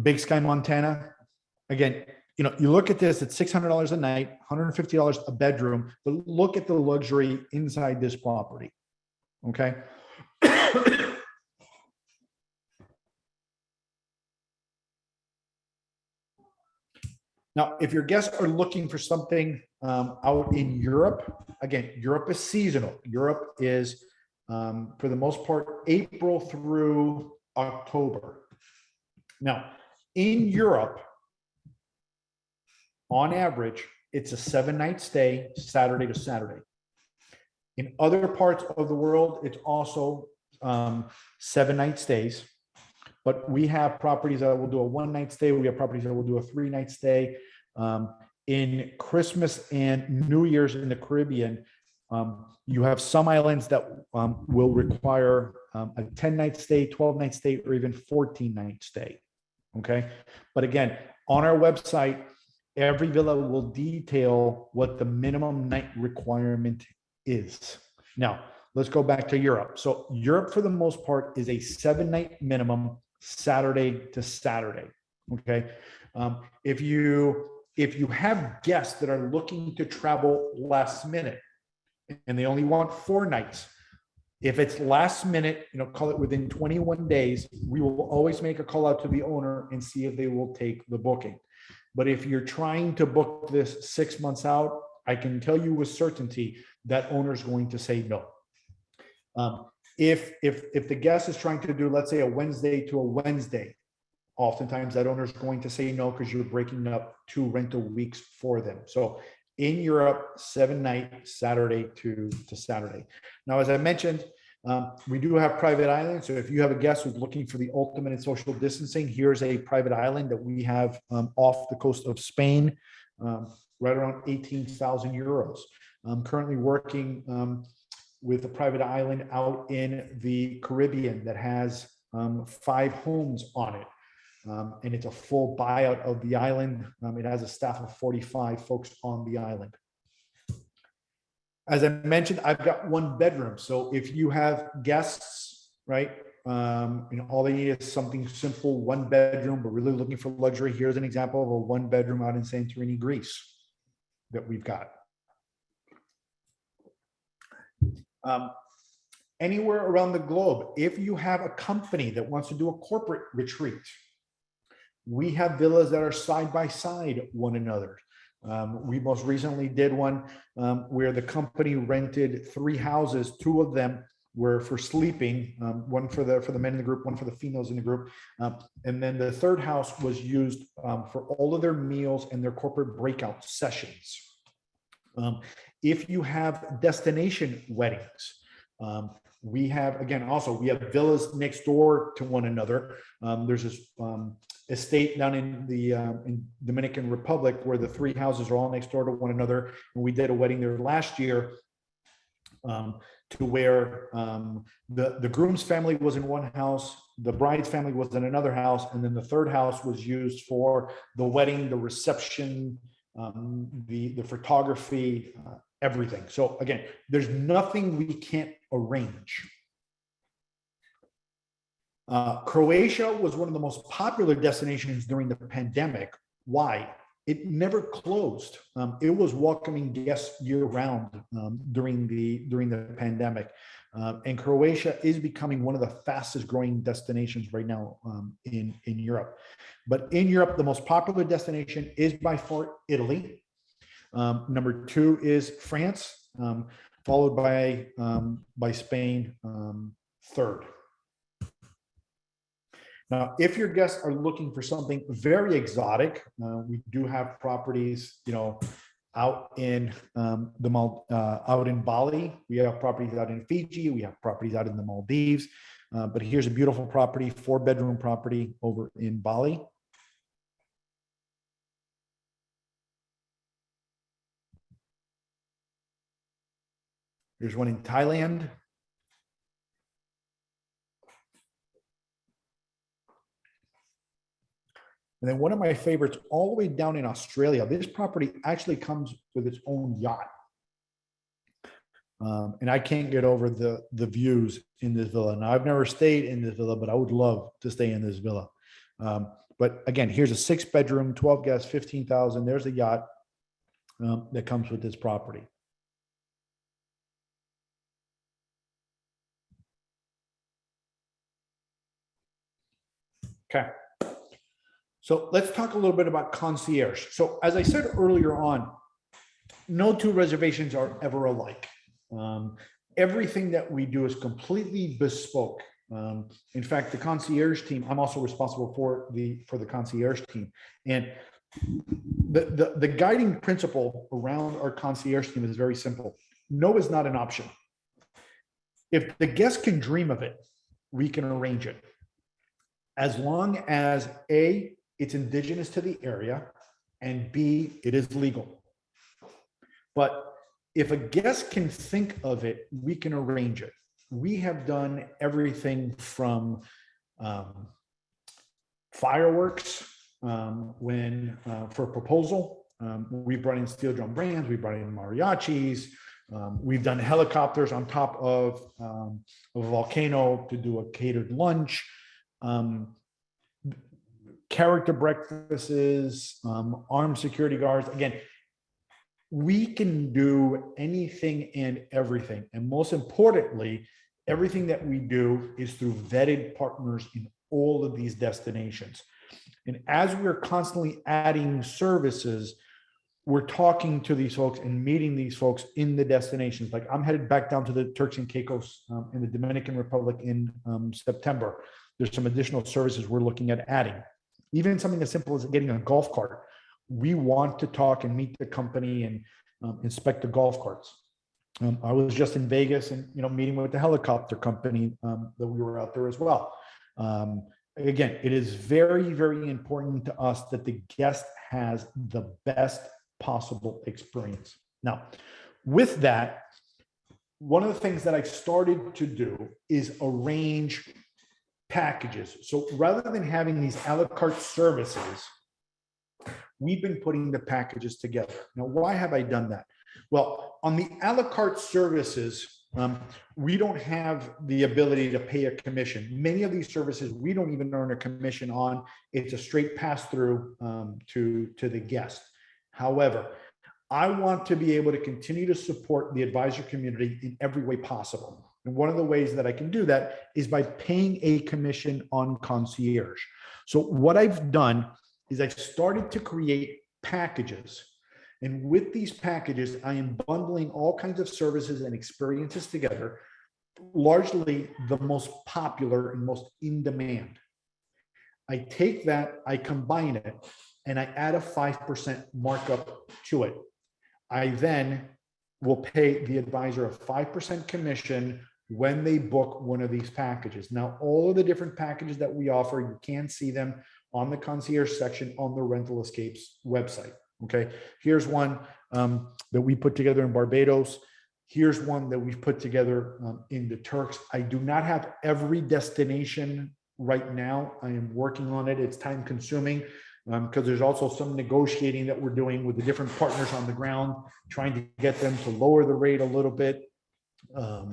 Big Sky, Montana. Again, you look at this, it's $600 a night, $150 a bedroom, but look at the luxury inside this property. Okay. Now, if your guests are looking for something out in Europe, again, Europe is seasonal. Europe is, for the most part, April through October. Now, in Europe, on average, it's a 7-night stay, Saturday to Saturday. In other parts of the world, it's also 7-night stays. But we have properties that will do a 1-night stay. We have properties that will do a 3-night stay. In Christmas and New Year's in the Caribbean, you have some islands that will require a 10-night stay, 12-night stay, or even 14-night stay. Okay. But again, on our website, every villa will detail what the minimum night requirement is. Now, let's go back to Europe. So Europe, for the most part, is a 7-night minimum, Saturday to Saturday. Okay. If you have guests that are looking to travel last minute and they only want 4 nights, if it's last minute, call it within 21 days, we will always make a call out to the owner and see if they will take the booking. But if you're trying to book this 6 months out, I can tell you with certainty that owner is going to say no. If the guest is trying to do, let's say, a Wednesday to a Wednesday, oftentimes that owner is going to say no because you're breaking up 2 rental weeks for them. So in Europe, 7-night, Saturday to Saturday. Now, as I mentioned, we do have private islands. So if you have a guest who's looking for the ultimate in social distancing, here's a private island that we have off the coast of Spain, right around 18,000 euros. I'm currently working with a private island out in the Caribbean that has 5 homes on it. And it's a full buyout of the island. It has a staff of 45 folks on the island. As I mentioned, I've got 1 bedroom. So if you have guests, right, all they need is something simple, 1 bedroom, but really looking for luxury. Here's an example of a 1 bedroom out in Santorini, Greece that we've got. Anywhere around the globe, if you have a company that wants to do a corporate retreat, we have villas that are side by side one another. We most recently did one where the company rented 3 houses. 2 of them were for sleeping, one for the men in the group, one for the females in the group. And then the 3rd house was used for all of their meals and their corporate breakout sessions. If you have destination weddings, we have, again, also, we have villas next door to one another. There's this estate down in the in Dominican Republic where the 3 houses are all next door to one another. And we did a wedding there last year to where the groom's family was in one house, the bride's family was in another house, and then the 3rd house was used for the wedding, the reception, the photography, everything. So again, there's nothing we can't arrange. Croatia was one of the most popular destinations during the pandemic. Why? it never closed. It was welcoming guests year round during the pandemic. And Croatia is becoming one of the fastest growing destinations right now in Europe. But in Europe, the most popular destination is by far Italy. Number 2 is France, followed by Spain, third. Now, if your guests are looking for something very exotic, we do have properties, out in out in Bali. We have properties out in Fiji. We have properties out in the Maldives. But here's a beautiful property, 4-bedroom property over in Bali. Here's one in Thailand. And then one of my favorites all the way down in Australia. This property actually comes with its own yacht. And I can't get over the views in this villa. Now, I've never stayed in this villa, but I would love to stay in this villa. But again, here's a 6-bedroom, 12 guests, 15,000. There's a yacht that comes with this property. Okay. So let's talk a little bit about concierge. So as I said earlier on, no 2 reservations are ever alike. Everything that we do is completely bespoke. In fact, the concierge team, I'm also responsible for the concierge team. And the guiding principle around our concierge team is very simple. No is not an option. If the guest can dream of it, we can arrange it. As long as A, it's indigenous to the area, and B, it is legal. But if a guest can think of it, we can arrange it. We have done everything from fireworks for a proposal. We brought in steel drum bands, we brought in mariachis. We've done helicopters on top of a volcano to do a catered lunch. Character breakfasts, armed security guards. Again, we can do anything and everything. And most importantly, everything that we do is through vetted partners in all of these destinations. And as we're constantly adding services, we're talking to these folks and meeting these folks in the destinations. Like I'm headed back down to the Turks and Caicos in the Dominican Republic in September. There's some additional services we're looking at adding. Even something as simple as getting a golf cart. We want to talk and meet the company and inspect the golf carts. I was just in Vegas and meeting with the helicopter company that we were out there as well. Again, it is very, very important to us that the guest has the best possible experience. Now, with that, one of the things that I started to do is arrange packages. So rather than having these a la carte services, we've been putting the packages together. Now, why have I done that? Well, on the a la carte services, we don't have the ability to pay a commission. Many of these services, we don't even earn a commission on. It's a straight pass through to the guest. However, I want to be able to continue to support the advisor community in every way possible. And one of the ways that I can do that is by paying a commission on concierge. So what I've done is I've started to create packages. And with these packages, I am bundling all kinds of services and experiences together, largely the most popular and most in demand. I take that, I combine it, and I add a 5% markup to it. I then will pay the advisor a 5% commission when they book one of these packages. Now, all of the different packages that we offer, you can see them on the concierge section on the Rental Escapes website. Okay, here's one that we put together in Barbados. Here's one that we've put together in the Turks. I do not have every destination right now. I am working on it. It's time consuming because there's also some negotiating that we're doing with the different partners on the ground, trying to get them to lower the rate a little bit so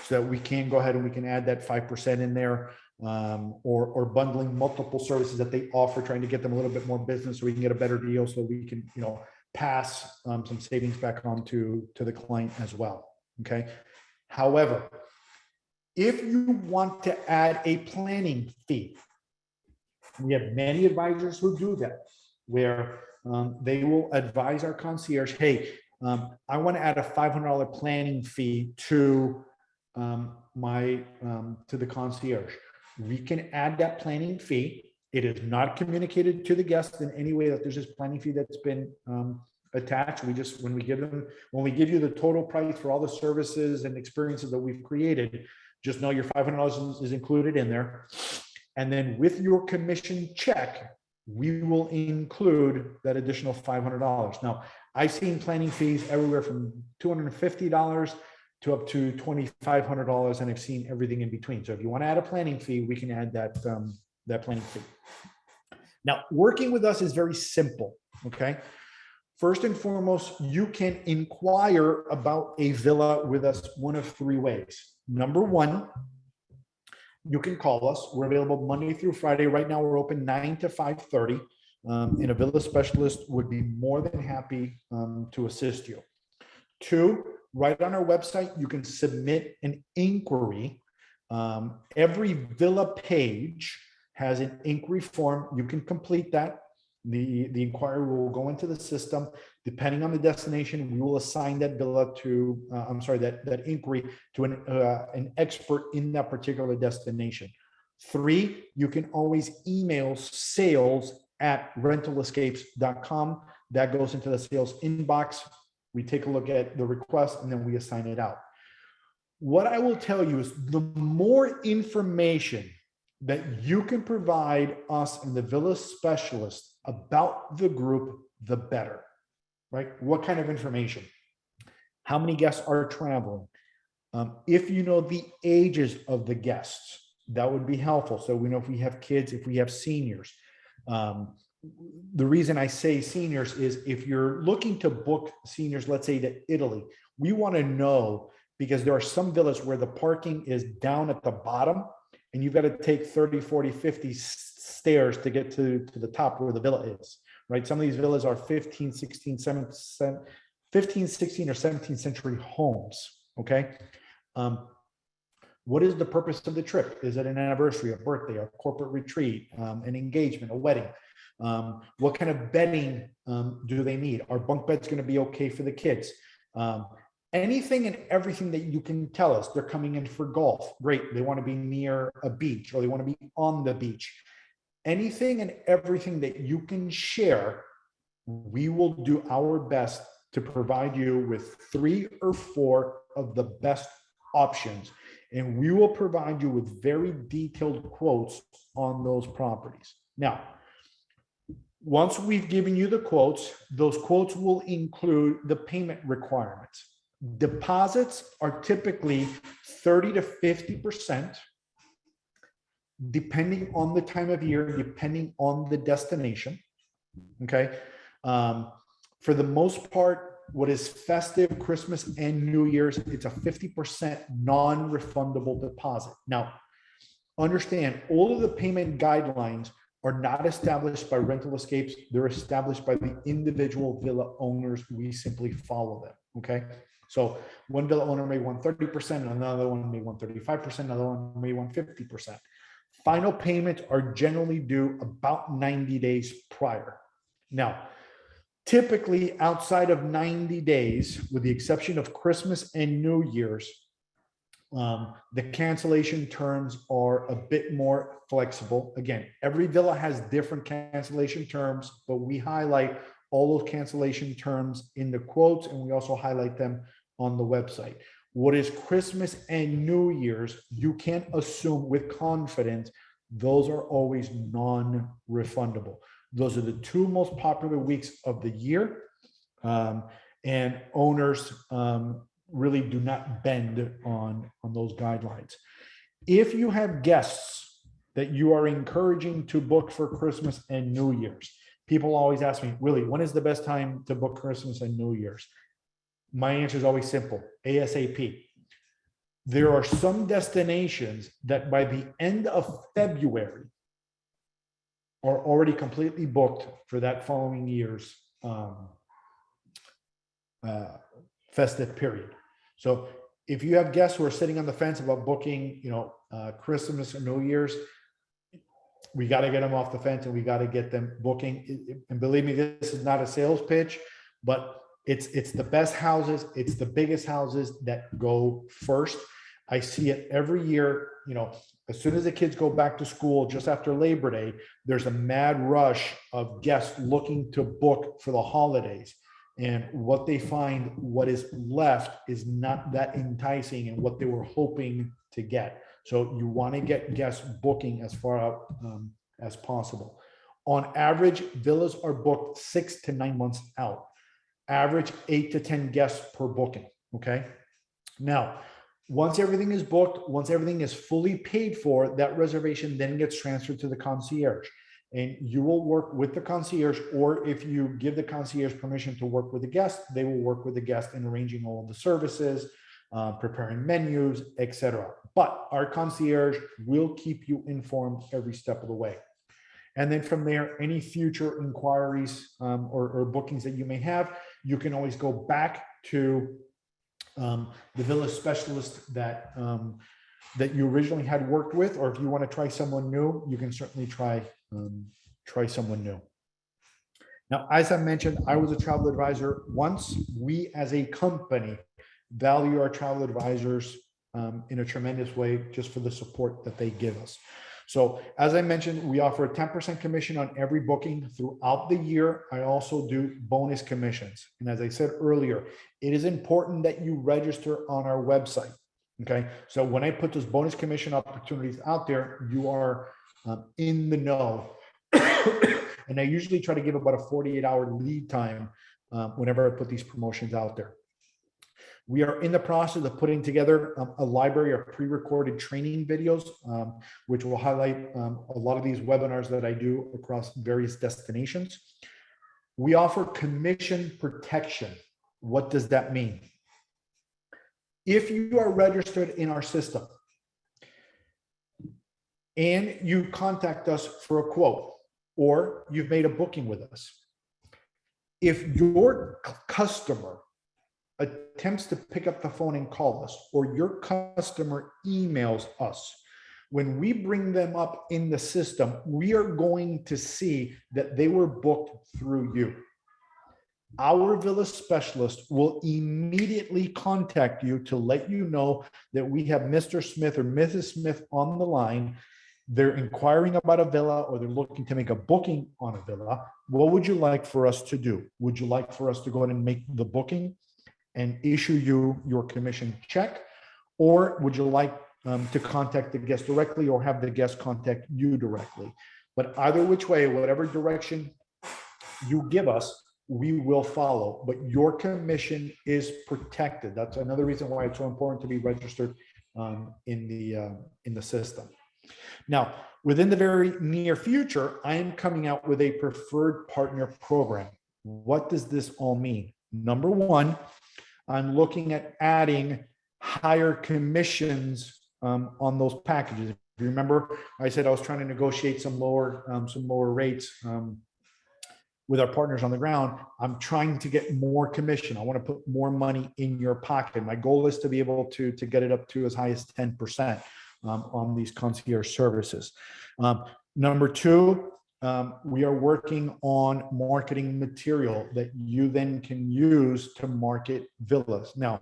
that we can go ahead and we can add that 5% in there. or bundling multiple services that they offer, trying to get them a little bit more business so we can get a better deal so we can, pass some savings back on to the client as well. Okay. However, if you want to add a planning fee, we have many advisors who do that, where they will advise our concierge, hey, I want to add a $500 planning fee to to the concierge. We can add that planning fee. It is not communicated to the guest in any way that there's this planning fee that's been attached. We just, when we give you the total price for all the services and experiences that we've created, just know your $500 is included in there. And then with your commission check, we will include that additional $500. Now, I've seen planning fees everywhere from $250 to up to $2,500, and I've seen everything in between. So if you want to add a planning fee, we can add that planning fee. Now, working with us is very simple, okay? First and foremost, you can inquire about a villa with us one of three ways. Number one, you can call us. We're available Monday through Friday. Right now, we're open 9 to 5:30, and a villa specialist would be more than happy to assist you. Two, right on our website, you can submit an inquiry. Every villa page has an inquiry form. You can complete that. The inquiry will go into the system. Depending on the destination, we will assign that villa to, that inquiry to an expert in that particular destination. Three, you can always email sales@rentalescapes.com. That goes into the sales inbox. We take a look at the request and then we assign it out. What I will tell you is the more information that you can provide us and the villa specialist about the group, the better, right? What kind of information? How many guests are traveling? If you know the ages of the guests, that would be helpful. So we know if we have kids, if we have seniors. The reason I say seniors is if you're looking to book seniors, let's say to Italy, we want to know, because there are some villas where the parking is down at the bottom and you've got to take 30, 40, 50 stairs to get to the top where the villa is, right? Some of these villas are 15, 16, 16 or 17th century homes, okay? What is the purpose of the trip? Is it an anniversary, a birthday, a corporate retreat, an engagement, a wedding? What kind of bedding do they need? Are bunk beds going to be okay for the kids? Anything and everything that you can tell us. They're coming in for golf. Great. They want to be near a beach or they want to be on the beach. Anything and everything that you can share, we will do our best to provide you with 3 or 4 of the best options. And we will provide you with very detailed quotes on those properties. Now, once we've given you the quotes, those quotes will include the payment requirements. Deposits are typically 30 to 50%, depending on the time of year, depending on the destination. Okay. For the most part, what is festive, Christmas and New Year's, it's a 50% non-refundable deposit. Now, understand all of the payment guidelines are not established by Rental Escapes. They're established by the individual villa owners. We simply follow them. Okay. So one villa owner may want 30%, another one may want 35%, another one may want 50%. Final payments are generally due about 90 days prior. Now, typically outside of 90 days, with the exception of Christmas and New Year's, the cancellation terms are a bit more flexible. Again, every villa has different cancellation terms, but we highlight all those cancellation terms in the quotes, and we also highlight them on the website. What is Christmas and New Year's, you can assume with confidence, those are always non-refundable. Those are the 2 most popular weeks of the year, and owners really do not bend on those guidelines. If you have guests that you are encouraging to book for Christmas and New Year's, people always ask me, Willie, when is the best time to book Christmas and New Year's? My answer is always simple, ASAP. There are some destinations that by the end of February are already completely booked for that following year's festive period. So if you have guests who are sitting on the fence about booking, Christmas or New Year's, we got to get them off the fence and we got to get them booking. And believe me, this is not a sales pitch, but it's the best houses, it's the biggest houses that go first. I see it every year. As soon as the kids go back to school, just after Labor Day, there's a mad rush of guests looking to book for the holidays. And what they find, what is left is not that enticing and what they were hoping to get. So you want to get guests booking as far out as possible. On average, villas are booked 6 to 9 months out. Average 8 to 10 guests per booking. Okay. Now, once everything is booked, once everything is fully paid for, that reservation then gets transferred to the concierge. And you will work with the concierge, or if you give the concierge permission to work with the guest, they will work with the guest in arranging all of the services, preparing menus, etc. But our concierge will keep you informed every step of the way. And then from there, any future inquiries or bookings that you may have, you can always go back to the villa specialist that you originally had worked with, or if you want to try someone new, you can certainly try someone new. Now, as I mentioned, I was a travel advisor once. We as a company value our travel advisors in a tremendous way just for the support that they give us. So as I mentioned, we offer a 10% commission on every booking throughout the year. I also do bonus commissions. And as I said earlier, it is important that you register on our website. Okay. So when I put those bonus commission opportunities out there, you are in the know. And I usually try to give about a 48-hour lead time whenever I put these promotions out there. We are in the process of putting together a library of pre-recorded training videos, which will highlight a lot of these webinars that I do across various destinations. We offer commission protection. What does that mean? If you are registered in our system and you contact us for a quote, or you've made a booking with us, if your customer attempts to pick up the phone and call us, or your customer emails us, when we bring them up in the system, we are going to see that they were booked through you. Our villa specialist will immediately contact you to let you know that we have Mr. Smith or Mrs. Smith on the line. They're inquiring about a villa, or they're looking to make a booking on a villa. What would you like for us to do? Would you like for us to go ahead and make the booking and issue you your commission check? Or would you like to contact the guest directly, or have the guest contact you directly? But either which way, whatever direction you give us, we will follow, but your commission is protected. That's another reason why it's so important to be registered in the system. Now, within the very near future, I am coming out with a preferred partner program. What does this all mean? Number one, I'm looking at adding higher commissions on those packages. If you remember, I said I was trying to negotiate some lower rates with our partners on the ground. I'm trying to get more commission. I want to put more money in your pocket. My goal is to be able to get it up to as high as 10% on these concierge services. Number two, we are working on marketing material that you then can use to market villas. Now,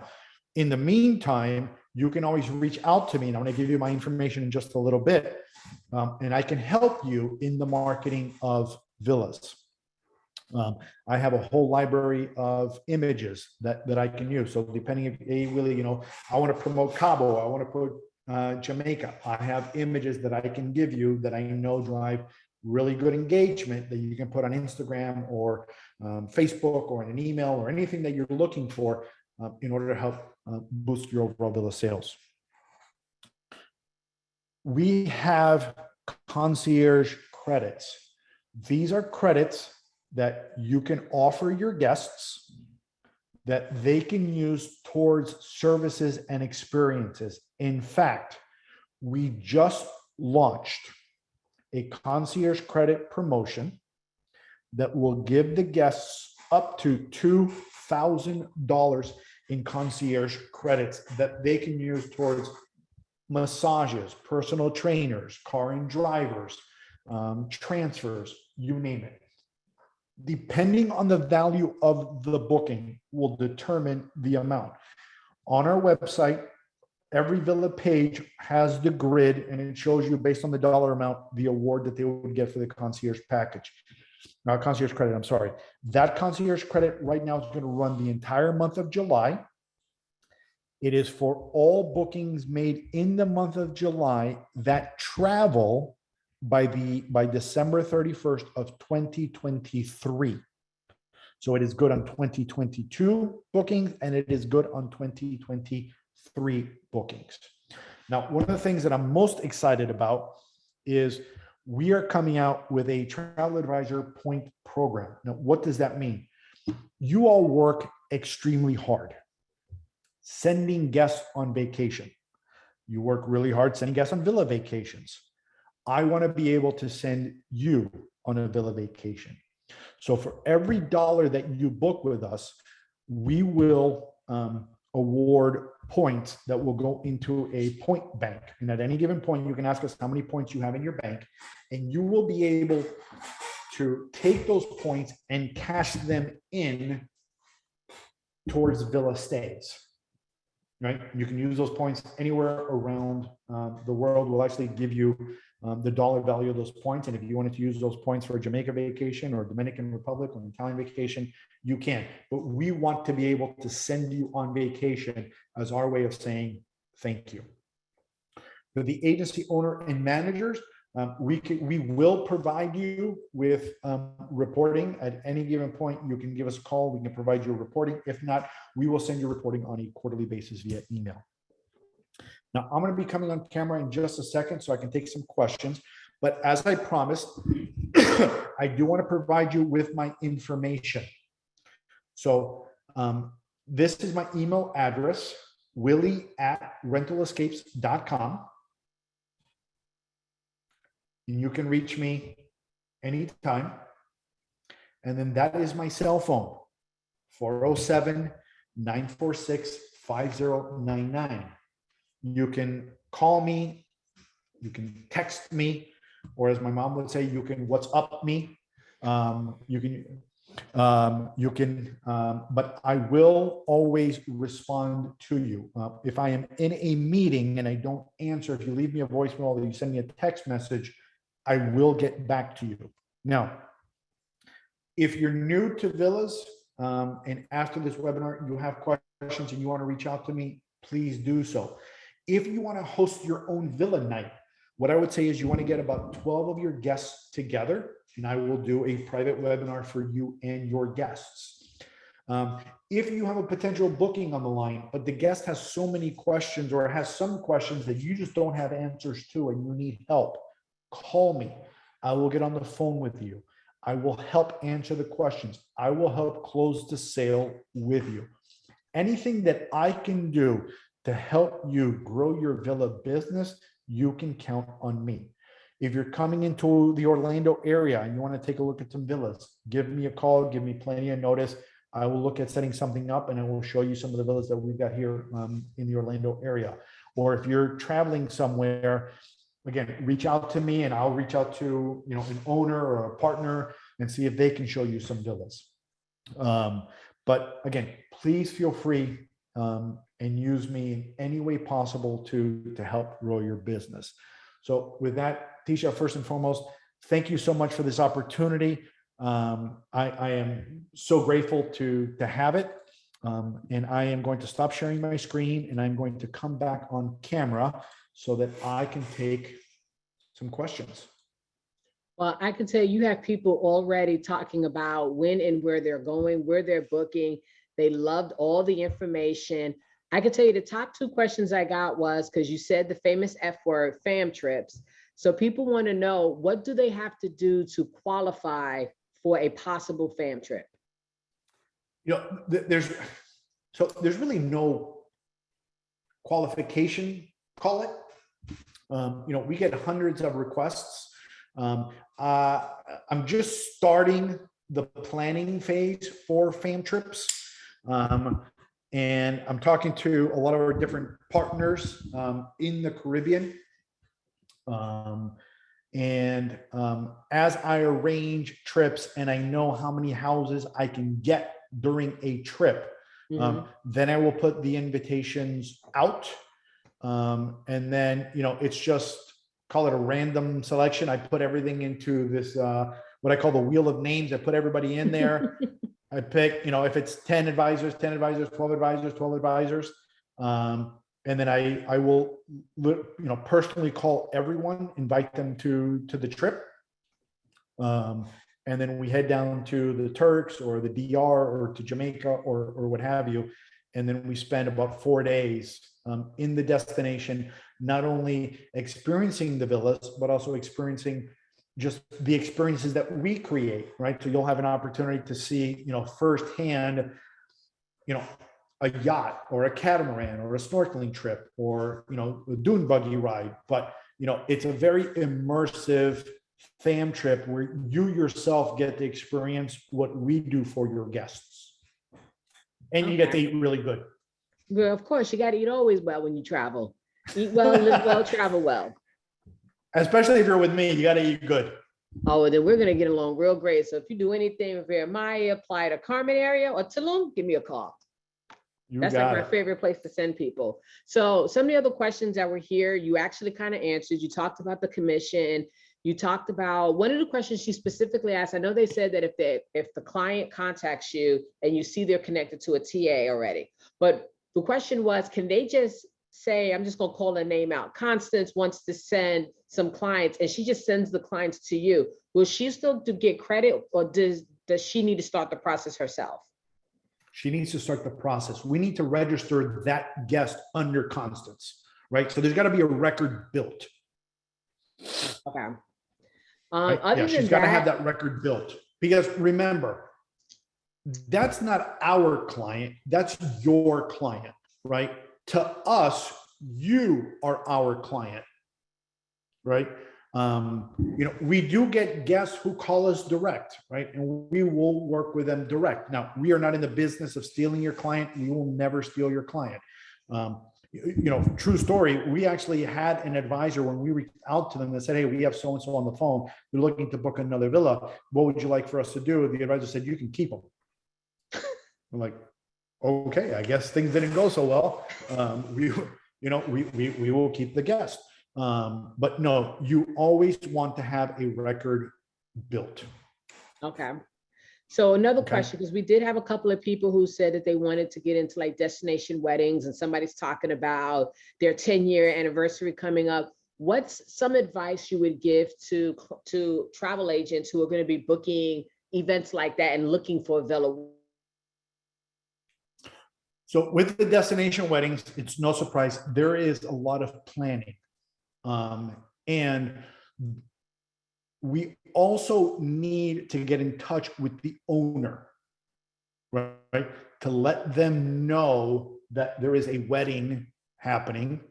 in the meantime, you can always reach out to me, and I'm going to give you my information in just a little bit, and I can help you in the marketing of villas. I have a whole library of images that I can use. So depending if, hey, Willie, I want to promote Cabo, I want to put Jamaica, I have images that I can give you that I know drive really good engagement that you can put on Instagram or Facebook or in an email or anything that you're looking for in order to help boost your overall villa sales. We have concierge credits. These are credits that you can offer your guests that they can use towards services and experiences. In fact, we just launched a concierge credit promotion that will give the guests up to $2,000 in concierge credits that they can use towards massages, personal trainers, car and drivers, transfers, you name it. Depending on the value of the booking will determine the amount. On our website, every villa page has the grid, and it shows you based on the dollar amount, the award that they would get for the concierge package. Concierge credit, I'm sorry. That concierge credit right now is going to run the entire month of July. It is for all bookings made in the month of July that travel by December 31st of 2023. So it is good on 2022 bookings, and it is good on 2023 bookings. Now, one of the things that I'm most excited about is we are coming out with a travel advisor point program. Now, what does that mean? You all work extremely hard sending guests on vacation. You work really hard sending guests on villa vacations. I want to be able to send you on a villa vacation. So for every dollar that you book with us, we will award points that will go into a point bank. And at any given point, you can ask us how many points you have in your bank, and you will be able to take those points and cash them in towards villa stays. Right? You can use those points anywhere around the world. We'll actually give you the dollar value of those points. And if you wanted to use those points for a Jamaica vacation or Dominican Republic or an Italian vacation, you can. But we want to be able to send you on vacation as our way of saying thank you. For the agency owner and managers, we will provide you with reporting at any given point. You can give us a call. We can provide you a reporting. If not, we will send you reporting on a quarterly basis via email. Now, I'm going to be coming on camera in just a second so I can take some questions. But as I promised, I do want to provide you with my information. So this is my email address, willie@rentalescapes.com. And you can reach me anytime. And then that is my cell phone, 407-946-5099. You can call me, you can text me, or as my mom would say, you can WhatsApp me. But I will always respond to you. If I am in a meeting and I don't answer, if you leave me a voicemail or you send me a text message, I will get back to you. Now, if you're new to villas and after this webinar, you have questions and you want to reach out to me, please do so. If you want to host your own villa night, what I would say is you want to get about 12 of your guests together, and I will do a private webinar for you and your guests. If you have a potential booking on the line, but the guest has so many questions or has some questions that you just don't have answers to and you need help, call me. I will get on the phone with you. I will help answer the questions. I will help close the sale with you. Anything that I can do to help you grow your villa business, you can count on me. If you're coming into the Orlando area and you want to take a look at some villas, give me a call, give me plenty of notice. I will look at setting something up and I will show you some of the villas that we've got here in the Orlando area. Or if you're traveling somewhere, again, reach out to me and I'll reach out to an owner or a partner and see if they can show you some villas. But again, please feel free and use me in any way possible to help grow your business. So with that, Tisha, first and foremost, thank you so much for this opportunity. I am so grateful to have it. And I am going to stop sharing my screen and I'm going to come back on camera so that I can take some questions. Well, I can tell you have people already talking about when and where they're going, where they're booking. They loved all the information. I can tell you the top two questions I got was, because you said the famous F word, fam trips. So people want to know, what do they have to do to qualify for a possible fam trip? There's So there's really no qualification, call it. We get hundreds of requests. I'm just starting the planning phase for fam trips. And I'm talking to a lot of our different partners in the Caribbean. As I arrange trips and I know how many houses I can get during a trip, then I will put the invitations out. And then, it's just, call it a random selection. I put everything into this, what I call the wheel of names. I put everybody in there. I pick, if it's 10 advisors, 12 advisors, 12 advisors. And then I will, personally call everyone, invite them to the trip. And then we head down to the Turks or the DR or to Jamaica or what have you. And then we spend about 4 days in the destination, not only experiencing the villas, but also experiencing just the experiences that we create, right? So you'll have an opportunity to see, firsthand, a yacht or a catamaran or a snorkeling trip or, a dune buggy ride. But, it's a very immersive fam trip where you yourself get to experience what we do for your guests. And you get to eat really good. Well, of course, you got to eat always well when you travel. Eat well, live well, travel well. Especially if you're with me, you got to eat good. Oh, then we're going to get along real great. So if you do anything with Maya, apply to Carmen area or Tulum, give me a call. That's like my favorite place to send people. So some of the other questions that were here, you actually kind of answered. You talked about the commission. You talked about one of the questions she specifically asked. I know they said that if the client contacts you and you see they're connected to a TA already, but the question was, can they just say, I'm just going to call a name out. Constance wants to send some clients and she just sends the clients to you. Will she still get credit or does she need to start the process herself? She needs to start the process. We need to register that guest under Constance, right? So there's got to be a record built. Okay. Yeah, she's got to have that record built because remember, that's not our client. That's your client, right? To us, you are our client, right? We do get guests who call us direct, right? And we will work with them direct. Now, we are not in the business of stealing your client. We will never steal your client. True story. We actually had an advisor when we reached out to them that said, hey, we have so-and-so on the phone. They're looking to book another villa. What would you like for us to do? The advisor said, you can keep them. I'm like, okay, I guess things didn't go so well. We will keep the guest. But no, you always want to have a record built. Okay. So another question, because we did have a couple of people who said that they wanted to get into like destination weddings and somebody's talking about their 10-year anniversary coming up. What's some advice you would give to travel agents who are going to be booking events like that and looking for a villa? So with the destination weddings, it's no surprise, there is a lot of planning. And we also need to get in touch with the owner, right? To let them know that there is a wedding happening.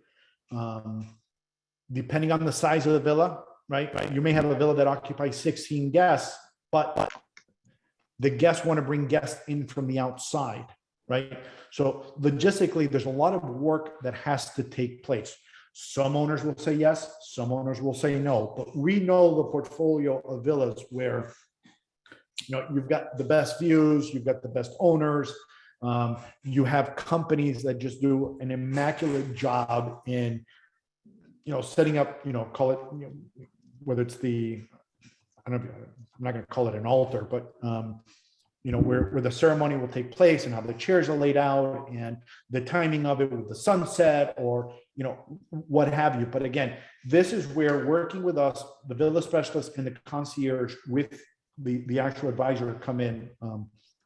Depending on the size of the villa, right? You may have a villa that occupies 16 guests, but the guests want to bring guests in from the outside, right? So logistically, there's a lot of work that has to take place. Some owners will say yes, some owners will say no, but we know the portfolio of villas where, you've got the best views, you've got the best owners, you have companies that just do an immaculate job in, setting up, call it, whether it's I'm not going to call it an altar, but, where the ceremony will take place and how the chairs are laid out and the timing of it with the sunset or, what have you. But again, this is where working with us, the villa specialist and the concierge with the actual advisor come in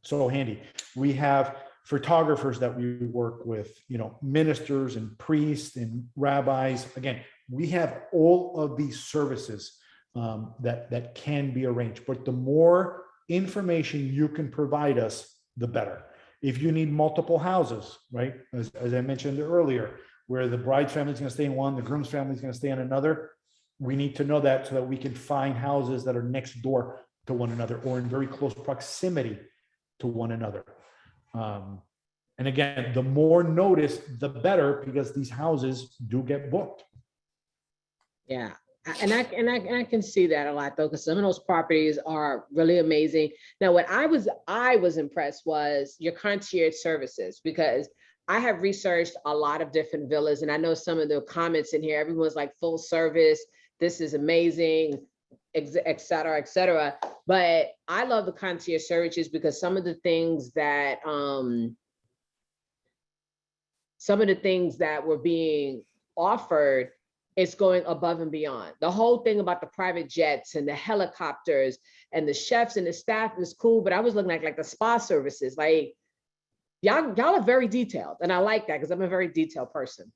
so handy. We have photographers that we work with, ministers and priests and rabbis. Again, we have all of these services that can be arranged, but the more information you can provide us, the better. If you need multiple houses, right? As I mentioned earlier, where the bride's family is going to stay in one, the groom's family is going to stay in another. We need to know that so that we can find houses that are next door to one another or in very close proximity to one another. And again, the more notice, the better, because these houses do get booked. Yeah. And I can see that a lot though, because some of those properties are really amazing. Now, what I was impressed was your concierge services, because I have researched a lot of different villas, and I know some of the comments in here, everyone's like full service, this is amazing, et cetera, et cetera. But I love the concierge services because some of the things that were being offered, it's going above and beyond. The whole thing about the private jets and the helicopters and the chefs and the staff is cool, but I was looking at like the spa services. Like y'all are very detailed, and I like that because I'm a very detailed person.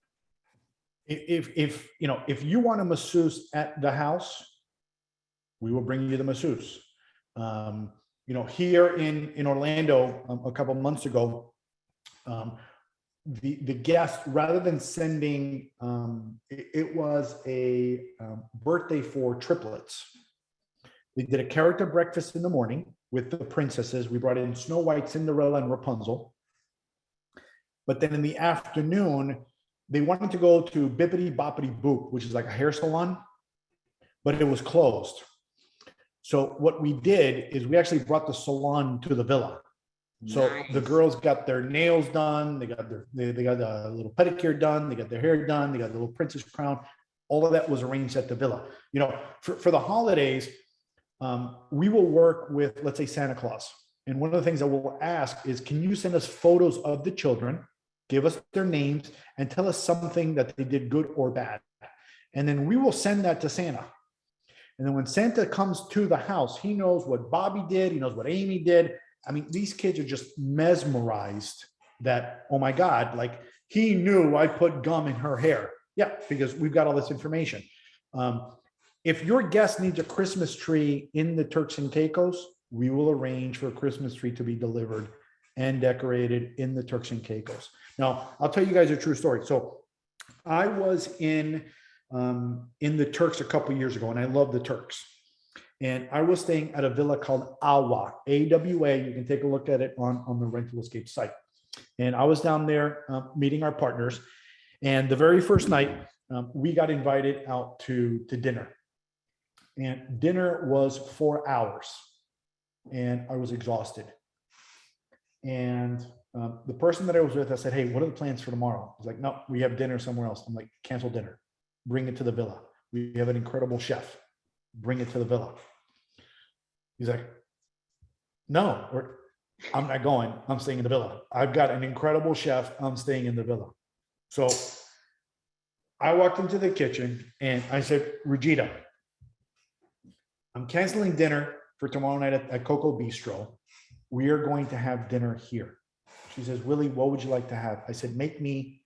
If you want a masseuse at the house, we will bring you the masseuse. Here in Orlando a couple months ago, the guest, rather than sending, it was a birthday for triplets. They did a character breakfast in the morning with the princesses. We brought in Snow White, Cinderella, and Rapunzel. But then in the afternoon, they wanted to go to Bippity Boppity Boop, which is like a hair salon, but it was closed. So what we did is we actually brought the salon to the villa. So Nice. The girls got their nails done, they got a little pedicure done, they got their hair done, they got the little princess crown. All of that was arranged at the villa. For the holidays, we will work with, let's say, Santa Claus. And one of the things that we'll ask is, can you send us photos of the children, give us their names, and tell us something that they did good or bad. And then we will send that to Santa. And then when Santa comes to the house, he knows what Bobby did, he knows what Amy did. I mean, these kids are just mesmerized that, oh my God, like he knew I put gum in her hair. Yeah, because we've got all this information. If your guest needs a Christmas tree in the Turks and Caicos, we will arrange for a Christmas tree to be delivered and decorated in the Turks and Caicos. Now, I'll tell you guys a true story. So I was in the Turks a couple of years ago, and I love the Turks. And I was staying at a villa called Awa, AWA. You can take a look at it on the Rental Escape site. And I was down there meeting our partners. And the very first night, we got invited out to dinner. And dinner was 4 hours. And I was exhausted. And the person that I was with, I said, hey, what are the plans for tomorrow? He's like, no, we have dinner somewhere else. I'm like, cancel dinner. Bring it to the villa. We have an incredible chef. Bring it to the villa. He's like, no, I'm not going. I'm staying in the villa. I've got an incredible chef. I'm staying in the villa. So I walked into the kitchen and I said, Regina, I'm canceling dinner for tomorrow night at Coco Bistro. We are going to have dinner here. She says, Willie, what would you like to have? I said, make me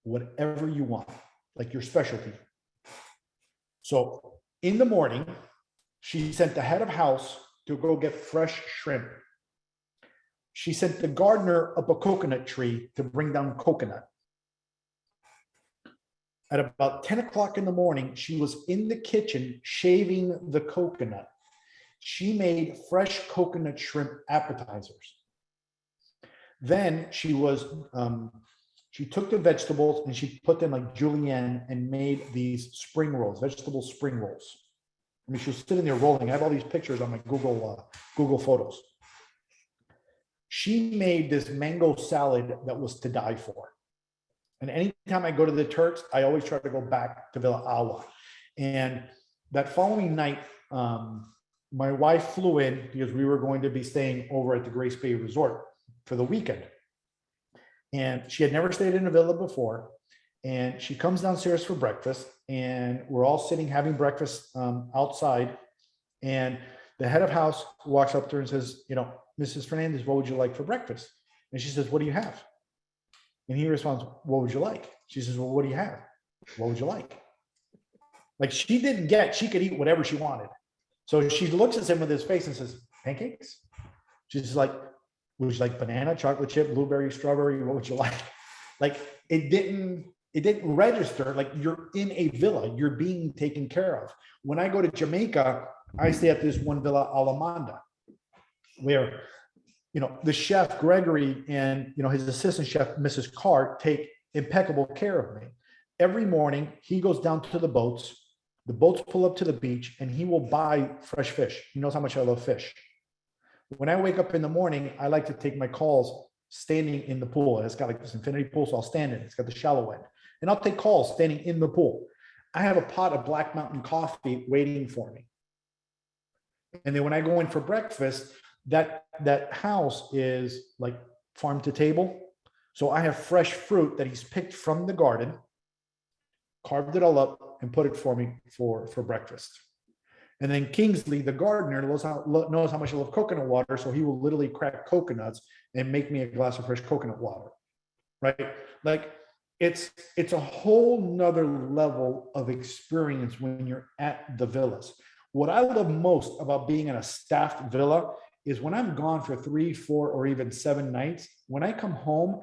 whatever you want, like your specialty. So in the morning, she sent the head of house to go get fresh shrimp. She sent the gardener up a coconut tree to bring down coconut. At about 10 o'clock in the morning, she was in the kitchen shaving the coconut. She made fresh coconut shrimp appetizers. Then she took the vegetables and she put them like julienne and made these spring rolls, vegetable spring rolls. I mean, she was sitting there rolling. I have all these pictures on my Google Photos. She made this mango salad that was to die for. And anytime I go to the Turks, I always try to go back to Villa Awa. And that following night, my wife flew in because we were going to be staying over at the Grace Bay Resort for the weekend. And she had never stayed in a villa before. And she comes downstairs for breakfast, and we're all sitting having breakfast outside. And the head of house walks up to her and says, Mrs. Fernandez, what would you like for breakfast? And she says, what do you have? And he responds, what would you like? She says, well, what do you have? What would you like? Like she could eat whatever she wanted. So she looks at him with his face and says, pancakes? She's like, would you like banana, chocolate chip, blueberry, strawberry? What would you like? Like it didn't register. Like you're in a villa, you're being taken care of. When I go to Jamaica, I stay at this one villa, Alamanda, where, you know, the chef Gregory and, you know, his assistant chef, Mrs. Carr, take impeccable care of me. Every morning he goes down to the boats pull up to the beach, and he will buy fresh fish. He knows how much I love fish. When I wake up in the morning, I like to take my calls standing in the pool. It's got like this infinity pool, so I'll stand in it. It's got the shallow end. And I'll take calls standing in the pool. I have a pot of Black Mountain coffee waiting for me. And then when I go in for breakfast, that house is like farm to table. So I have fresh fruit that he's picked from the garden, carved it all up, and put it for me for breakfast. And then Kingsley, the gardener, knows how much I love coconut water. So he will literally crack coconuts and make me a glass of fresh coconut water, right? Like it's a whole nother level of experience when you're at the villas. What I love most about being in a staffed villa is when I'm gone for 3, 4, or even 7 nights, when I come home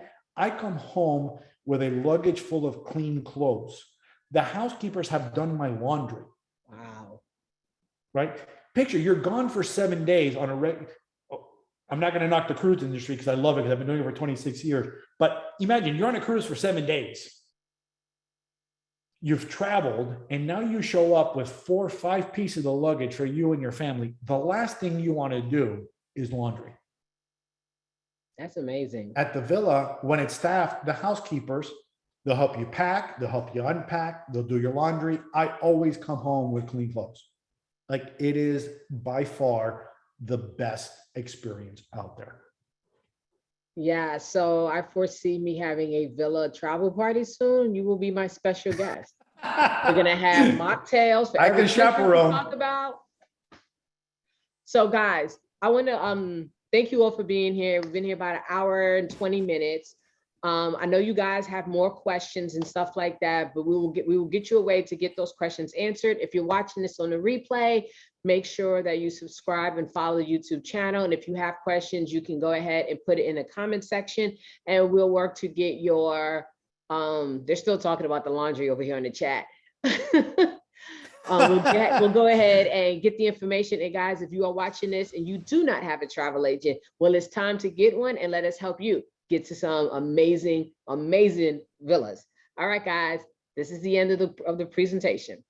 with a luggage full of clean clothes. The housekeepers have done my laundry. Wow. Right? Picture, you're gone for 7 days on a I'm not going to knock the cruise industry because I love it because I've been doing it for 26 years. But imagine you're on a cruise for 7 days. You've traveled, and now you show up with 4 or 5 pieces of luggage for you and your family. The last thing you want to do is laundry. That's amazing. At the villa, when it's staffed, the housekeepers, they'll help you pack, they'll help you unpack, they'll do your laundry. I always come home with clean clothes. Like it is by far the best experience out there. Yeah, so I foresee me having a villa travel party soon. You will be my special guest. We're gonna have mocktails for I can chaperone. Talk about. So guys, I want to thank you all for being here. We've been here about 1 hour and 20 minutes. I know you guys have more questions and stuff like that, but we will get you a way to get those questions answered. If you're watching this on the replay, make sure that you subscribe and follow the YouTube channel. And if you have questions, you can go ahead and put it in the comment section, and we'll work to get your, they're still talking about the laundry over here in the chat. We'll go ahead and get the information. And guys, if you are watching this and you do not have a travel agent, well, it's time to get one, and let us help you get to some amazing, amazing villas. All right, guys, this is the end of the presentation.